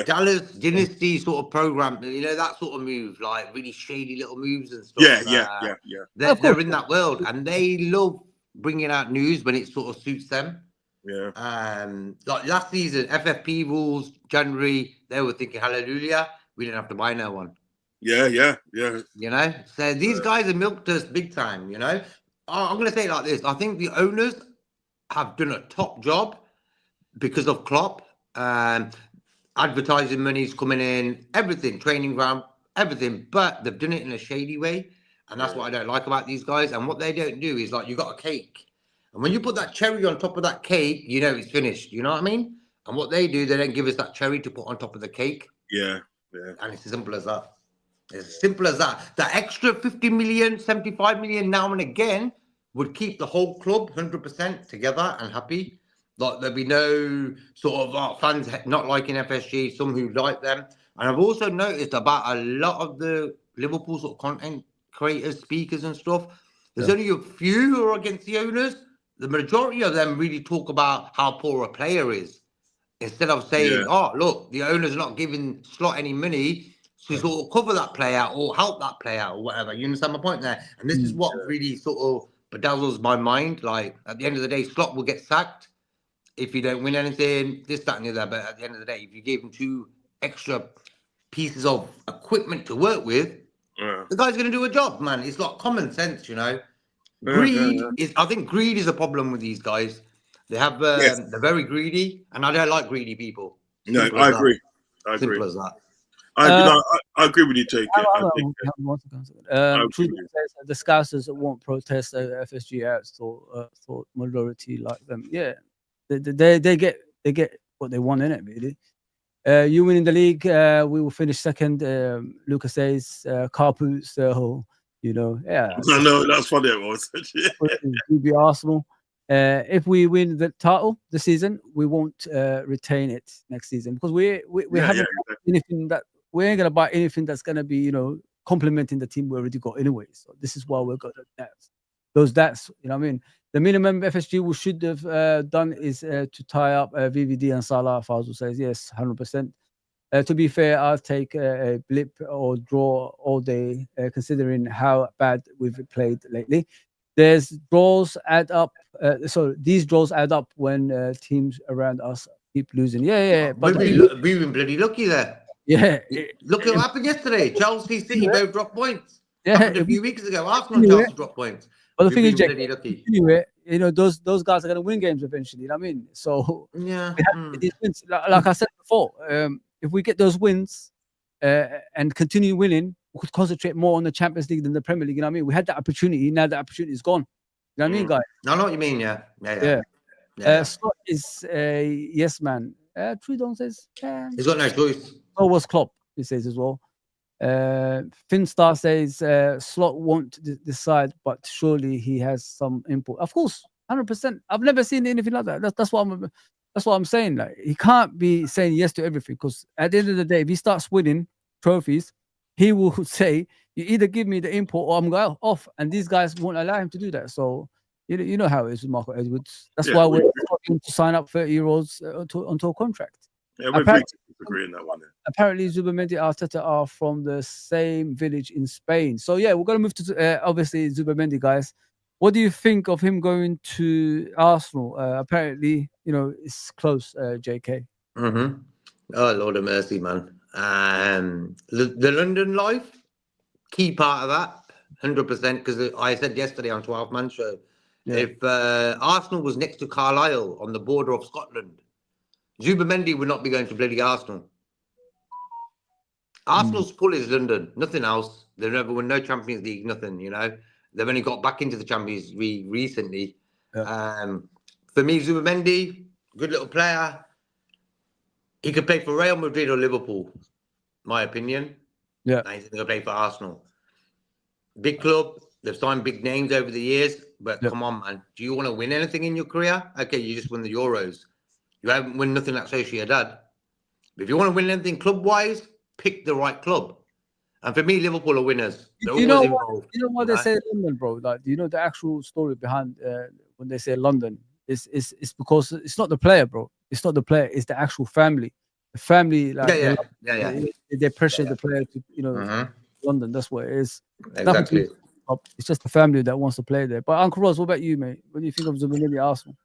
Dallas Dynasty sort of program, that sort of move, like really shady little moves and stuff. Yeah. They're in that world, and they love bringing out news when it sort of suits them. Yeah. Like last season, FFP rules, January, they were thinking, hallelujah, we didn't have to buy no one. Yeah. So these guys have milked us big time, I'm going to say it like this. I think the owners have done a top job because of Klopp. Advertising money's coming in, everything, training ground, everything, but they've done it in a shady way. And that's what I don't like about these guys. And what they don't do is like, you got a cake. And when you put that cherry on top of that cake, it's finished. You know what I mean? And what they do, they don't give us that cherry to put on top of the cake. Yeah. And it's as simple as that. As simple as that. The extra 50 million, 75 million now and again would keep the whole club 100% together and happy. Like there'd be no sort of fans not liking FSG, some who like them. And I've also noticed about a lot of the Liverpool sort of content creators, speakers and stuff, there's only a few who are against the owners. The majority of them really talk about how poor a player is. Instead of saying, oh, look, the owner's not giving Slot any money to sort of cover that player or help that player or whatever. You understand my point there? And this is what really sort of bedazzles my mind. Like, at the end of the day, Slot will get sacked if you don't win anything, this, that, and the other. But at the end of the day, if you gave him 2 extra pieces of equipment to work with, the guy's going to do a job, man. It's like common sense, Greed is, I think greed is a problem with these guys. They have, they're very greedy, and I don't like greedy people. No, I agree. Simple as that. I agree with you, Jake. The Scousers won't protest FSG out, thought majority like them. Yeah, they get what they want in it, really. You win in the league, we will finish second. Lucas says, Carpoot, so yeah. No, that's funny. It was. We'll be Arsenal. If we win the title this season, we won't retain it next season because we haven't anything that we ain't gonna buy anything that's gonna be complementing the team we already got anyway. So this is why we've got those debts. You know what I mean? The minimum FSG we should have done is to tie up VVD and Salah. Fazul says yes, 100%. To be fair, I'll take a blip or draw all day, considering how bad we've played lately. There's draws add up. So these draws add up when teams around us keep losing. Yeah. But we've been bloody lucky there. Yeah. Look at what happened yesterday. Chelsea City both dropped points. Happened a few weeks ago. Arsenal and Chelsea dropped points. But the thing is, Jake, anyway, those guys are going to win games eventually. You know what I mean? So these wins, like I said before, if we get those wins and continue winning, we could concentrate more on the Champions League than the Premier League. You know what I mean? We had that opportunity. Now that opportunity is gone. You know what I mean, guys? I know what you mean. Yeah. Scott is a yes man. Trudon says he's got no choice. So was Klopp, he says as well. Finstar says Slot won't decide, but surely he has some input. Of course, 100%. I've never seen anything like that. That's what That's what I'm saying. Like, he can't be saying yes to everything, because at the end of the day, if he starts winning trophies, he will say, "You either give me the import or I'm going off." And these guys won't allow him to do that. So you know how it is with Marco Edwards. That's why we're struggling to sign up 30-year-olds onto a contract. Yeah, we're big disagree in that one. Apparently, Zubimendi and Arteta are from the same village in Spain. So yeah, we're gonna move to obviously Zubimendi, guys. What do you think of him going to Arsenal? Apparently, you know, it's close, JK. Mm-hmm. Oh, Lord of mercy, man. The London life, key part of that, 100%, because I said yesterday on 12-Man Show, if Arsenal was next to Carlisle on the border of Scotland, Zubimendi would not be going to bloody Arsenal. Arsenal's pull is London, nothing else. They've never won no Champions League, nothing, you know. They've only got back into the Champions League recently. Yeah. For me, Zubimendi, good little player. He could play for Real Madrid or Liverpool, my opinion. Yeah. Now he's going to play for Arsenal. Big club. They've signed big names over the years. But come on, man. Do you want to win anything in your career? Okay, you just won the Euros. You haven't won nothing at Sociedad. But if you want to win anything club-wise, pick the right club. And for me, Liverpool are winners. They're always involved. You know what they say London, bro? Like, you know the actual story behind when they say London? It's because it's not the player, bro. It's not the player. It's the actual family. The family, like, they pressure the player to, you know, London. That's what it is. Exactly. It's just the family that wants to play there. But Uncle Ross, what about you, mate? What do you think of Zubimendi Arsenal?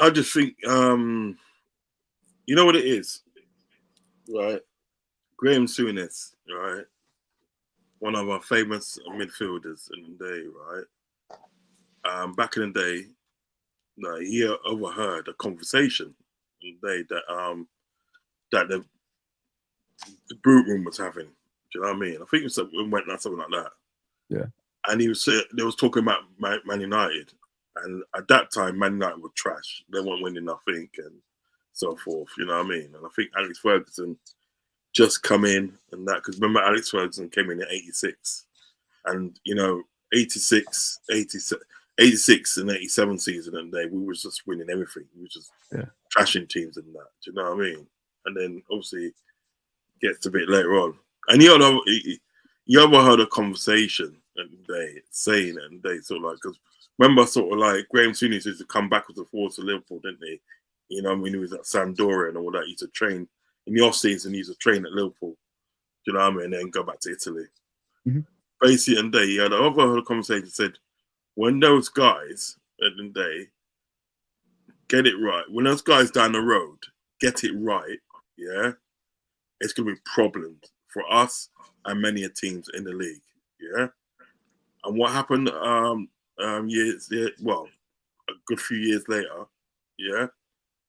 I just think, you know what it is, right? Graham Souness, right? One of our famous midfielders in the day, right? Back in the day, he overheard a conversation in the day that the Brute Room was having. Do you know what I mean? I think it went like something like that. Yeah. And they was talking about Man United, and at that time, Man United were trash. They weren't winning nothing and so forth. You know what I mean? And I think Alex Ferguson just come in and that, because remember Alex Ferguson came in 86, and you know 86 and 87 season, and we was just winning everything. We was just trashing teams and that. Do you know what I mean? And then obviously gets a bit later on, and you overheard a conversation and they saying it, and they sort of like, because remember sort of like Graham Souness used to come back with the force to Liverpool, didn't he? You know, when he was at Sampdoria and all that, he used to train in the off season. He used to train at Liverpool. Do you know what I mean? And then go back to Italy. Mm-hmm. Basically, and he had overheard a conversation, said, when those guys at the day get it right, when those guys down the road get it right, yeah, it's gonna be problems for us and many teams in the league, yeah. And what happened? A good few years later, yeah,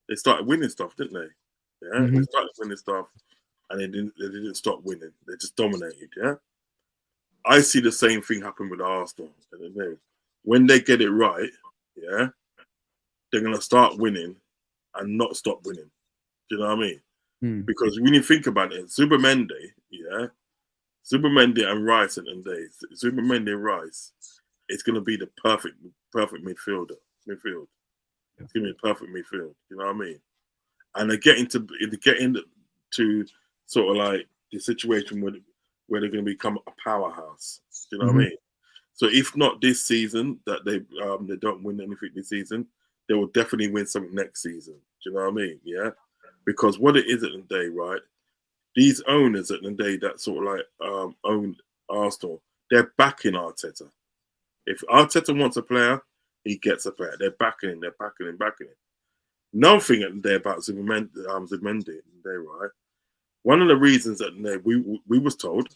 they started winning stuff, didn't they? Yeah, They started winning stuff, and they didn't stop winning. They just dominated, yeah. I see the same thing happen with Arsenal. When they get it right, yeah, they're gonna start winning and not stop winning. Do you know what I mean? Because when you think about it, Zubimendi, yeah, Zubimendi and Rice and Zubimendi and Rice, it's gonna be the perfect midfield. It's gonna be a perfect midfield. You know what I mean? And they're getting to sort of like the situation where they're gonna become a powerhouse. Do you know what I mean? So if not this season, that they don't win anything this season, they will definitely win something next season. Do you know what I mean? Yeah. Because what it is at the day, right? These owners at the day that sort of like own Arsenal, they're backing Arteta. If Arteta wants a player, he gets a player. They're backing him. Nothing at the day about Zubimendi at the day, right? One of the reasons that we was told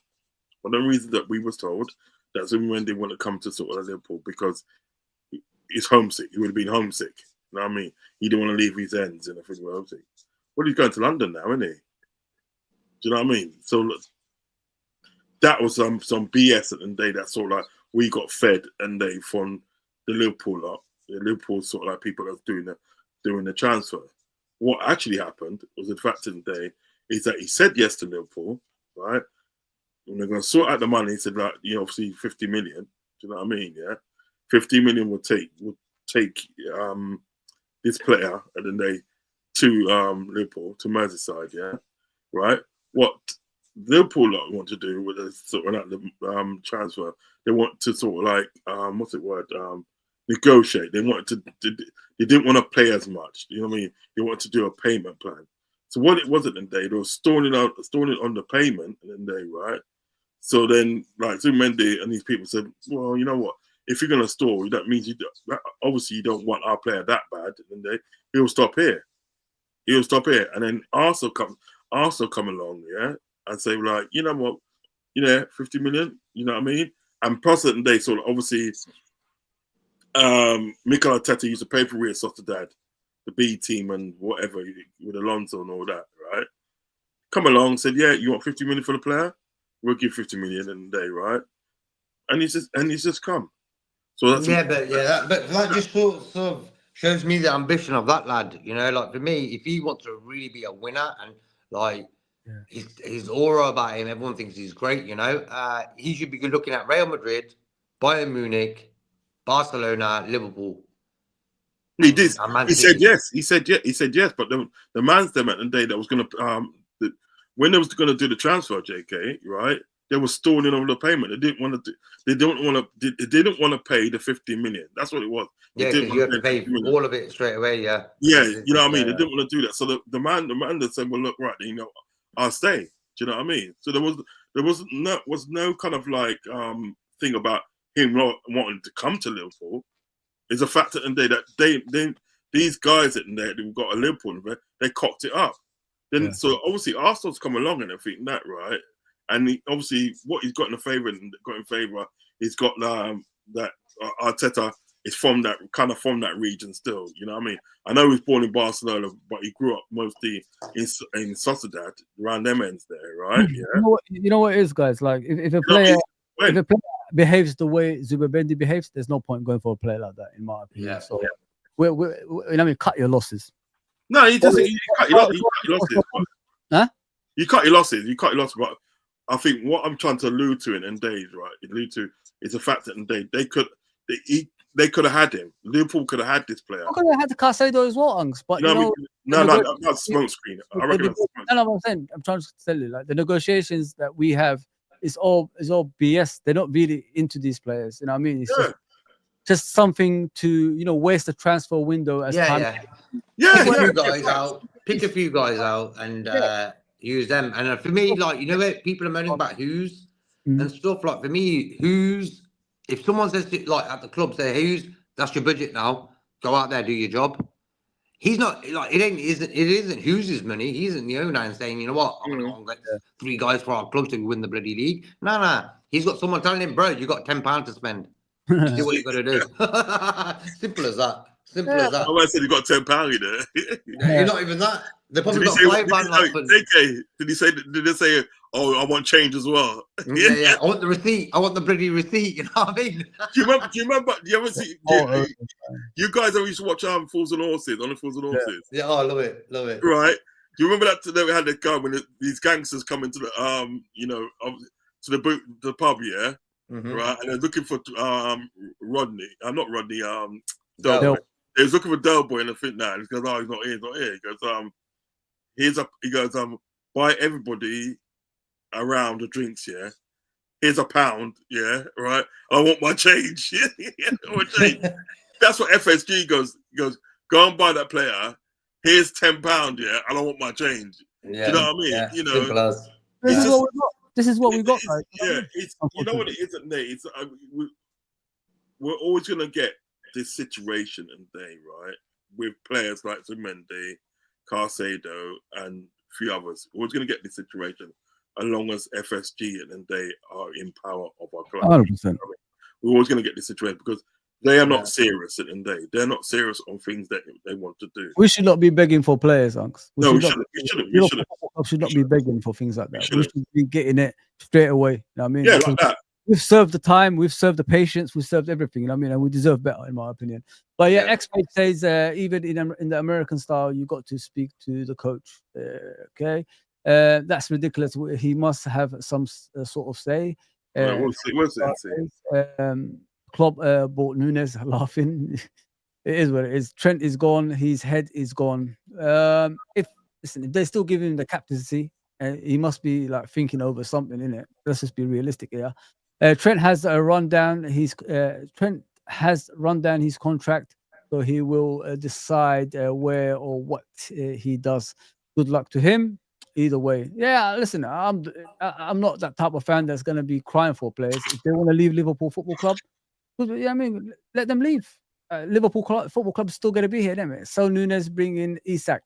that Zubimendi wanted to come to sort of Liverpool because he's homesick. He would have been homesick. You know what I mean? He didn't want to leave his ends and everything. Homesick. Well, he's going to London now, isn't he? Do you know what I mean? So look, that was some BS at the day. That sort of like we got fed and they from the Liverpool lot. The Liverpool sort of like people that's doing the transfer. What actually happened was the fact of the day is that he said yes to Liverpool, right? When they're going to sort out the money, he said, like, you know, obviously 50 million. Do you know what I mean? Yeah, 50 million would take this player, and then to Liverpool, to Merseyside, yeah, right? What Liverpool want to do with the sort of the transfer, they want to sort of like what's the word? Negotiate. They wanted to. They didn't want to pay as much. You know what I mean? They wanted to do a payment plan. So what it was at the day, they were storing it on the payment at the day, right? So then, like Zubimendi and these people said, well, you know what? If you're gonna store, that means obviously you don't want our player that bad. And he'll stop here. He'll stop here, and then also come along, yeah, and say like, you know what, 50 million. You know what I mean? And plus, at the day, sort of obviously, Mikel Arteta used to pay for Real Sociedad, the B team and whatever with Alonso and all that, right? Come along, said, yeah, you want 50 million for the player? We'll give 50 million in the day, right? And he's just come. So that's but that just sort of shows me the ambition of that lad. You know, like for me, if he wants to really be a winner and like his aura about him, everyone thinks he's great. You know, he should be looking at Real Madrid, Bayern Munich, Barcelona, Liverpool. He did. He said yes. He said yes. But the man's them at the day that was going to when they was going to do the transfer, JK, right? They were stalling over the payment. They didn't want to. They didn't want to pay the 50 million. That's what it was. Yeah, because you have to pay all of it straight away. Yeah. Yeah, you know what I mean. They didn't want to do that. So the man that said, "Well, look, right, I'll stay." Do you know what I mean? So there was no kind of like thing about him not wanting to come to Liverpool. It's a fact at the end of the day that these guys at the end they've got a Liverpool, they cocked it up. Then so obviously Arsenal's come along and everything that, right? And obviously what he's got in favour, he's got that Arteta is from that region still. You know what I mean? I know he was born in Barcelona, but he grew up mostly in Sociedad, around them ends there, right? Yeah. You know what it is, guys? Like if a player behaves the way Zubimendi behaves, there's no point going for a player like that, in my opinion. Yeah. So cut your losses. No, he doesn't. You cut your losses. Huh? You cut your losses. But I think what I'm trying to allude to in days, right? Is the fact that in day they could have had him. Liverpool could have had this player. Could have had the Casado as well, Unks. But no, that's smoke screen. I reckon that's smoke screen. I'm saying. I'm trying to tell you, like the negotiations that we have is all BS. They're not really into these players. You know what I mean? It's just something to waste the transfer window as time. Pick a few guys out and use them. And for me, like where people are moaning about who's and stuff. Like for me, who's if someone says to, like at the club, say who's that's your budget now. Go out there, do your job. He's not like it isn't Hughes' money. He isn't the owner and saying, you know what, I'm gonna go and get 3 guys for our club to win the bloody league. No. He's got someone telling him, bro, you got £10 to spend. Do what you got to do. Simple as that. I said you got £10 there. You're not even that. They probably got £5. Did they say, oh, I want change as well? Yeah. I want the receipt. I want the bloody receipt. You know what I mean? Do you remember? Do you ever see? You guys ever used to watch Fools and Horses on the Fools and Horses? Yeah. I love it. Right. Do you remember that we had the guy when these gangsters come into the to the pub, yeah, right, and they're looking for Rodney. Not Rodney. Del. They was looking for Del Boy and I think that. He goes, oh, he's not here. He goes, buy everybody around the drinks, yeah. Here's £1, yeah, right. I want my change. I want change. That's what FSG goes. Go and buy that player. Here's £10, yeah, and I want my change. Yeah, do you know what I mean? Yeah. This is what we got. Right? Yeah, you know what it is at Nate. It's we're always gonna get this situation in day, right? With players like Zubimendi, Caicedo, and a few others. We're always gonna get this situation as long as FSG and they are in power of our club. 100%. We're always gonna get this situation because they are not serious at the end of the day. They're not serious on things that they want to do. We should not be begging for players, Unks. We shouldn't. We should not be begging for things like that. We should be getting it straight away. You know what I mean? Yeah, like that. We've served the time, we've served the patience, we've served everything. You know what I mean? And we deserve better, in my opinion. But yeah, X-Page says even in the American style, you got to speak to the coach. Okay, that's ridiculous. He must have some sort of say. What's it say? Klopp bought Nunes laughing. It is what it is. Trent is gone. His head is gone. If they're still giving him the captaincy, he must be like thinking over something, innit? Let's just be realistic here. Trent has run down his contract, so he will decide where or what he does. Good luck to him. Either way, yeah. Listen, I'm not that type of fan that's going to be crying for players if they want to leave Liverpool Football Club. Yeah, I mean, let them leave. Liverpool Football Club is still going to be here, damn it. So Nunes bring in Isak.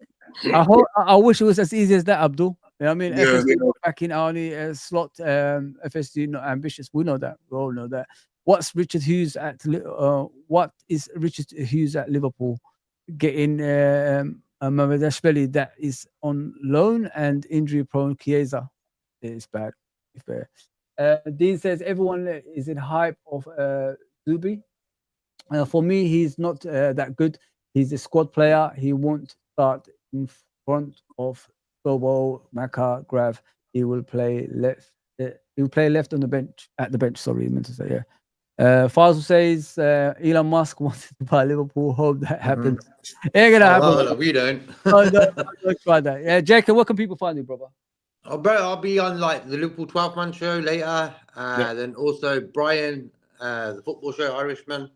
I wish it was as easy as that, Abdul. You know what I mean? Yeah. FSG back in Arnie slot. FSG not ambitious. We know that. We all know that. What is Richard Hughes at Liverpool? Getting Mamadashvili that is on loan and injury prone. Chiesa is bad. Dean says everyone is in hype of Zubi. For me, he's not that good. He's a squad player. He won't start in front of Sobo, Maka, Grav. He will play left. He will play left on the bench. At the bench, sorry, I meant to say, yeah. Fazul says Elon Musk wanted to buy Liverpool. Hope that happens. Ain't gonna happen. Well, we don't. Don't try that. Yeah, Jacob, where can people find you, brother? Oh, bro, I'll be on like the Liverpool 12-man show later. Then also Brian, the football show, Irishman.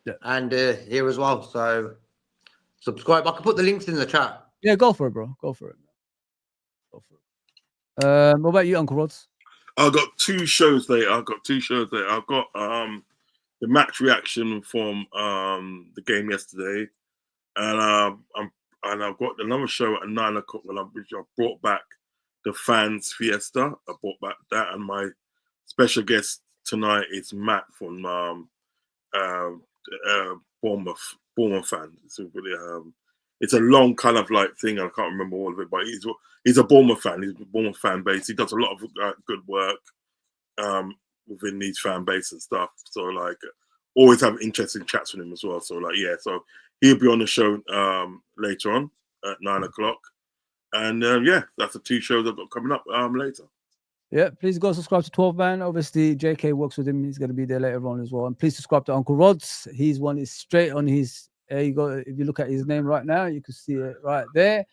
Yeah. And here as well. So subscribe. I can put the links in the chat. Yeah, go for it, bro. Go for it. What about you, Uncle Rods? I've got two shows later. I've got the match reaction from the game yesterday, and I've got another show at 9 o'clock which I brought back the fans fiesta. I brought back that, and my special guest tonight is Matt from Bournemouth fan. It's really it's a long kind of like thing. I can't remember all of it, but he's a Bournemouth fan. He's a Bournemouth fan base. He does a lot of good work within these fan base and stuff. So like, always have interesting chats with him as well. So like, yeah. So he'll be on the show later on at 9 o'clock, and yeah, that's the two shows I've got coming up later. Yeah, please go subscribe to 12 Man. Obviously, JK works with him. He's going to be there later on as well. And please subscribe to Uncle Rods. His one is straight on his. You go. If you look at his name right now, you can see it right there.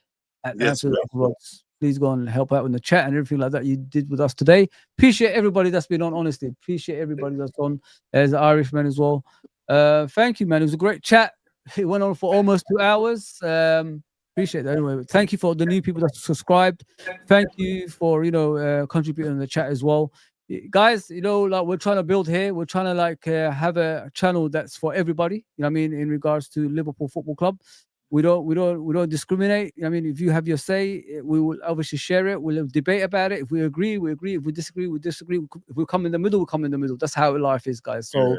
Yes, Uncle Rods. Please go and help out in the chat and everything like that you did with us today. Appreciate everybody that's been on. Honestly, appreciate everybody that's on. As an Irishman as well. Thank you, man. It was a great chat. It went on for almost 2 hours. Appreciate that. Anyway, thank you for the new people that subscribed. Thank you for contributing in the chat as well, guys. Like we're trying to build here. We're trying to like have a channel that's for everybody. You know what I mean? In regards to Liverpool Football Club, we don't discriminate. I mean, if you have your say, we will obviously share it. We'll debate about it. If we agree, we agree. If we disagree, we disagree. If we come in the middle, we come in the middle. That's how life is, guys. So,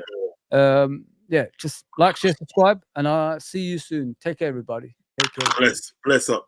yeah, just like, share, subscribe, and I'll see you soon. Take care, everybody. Take care. Bless up.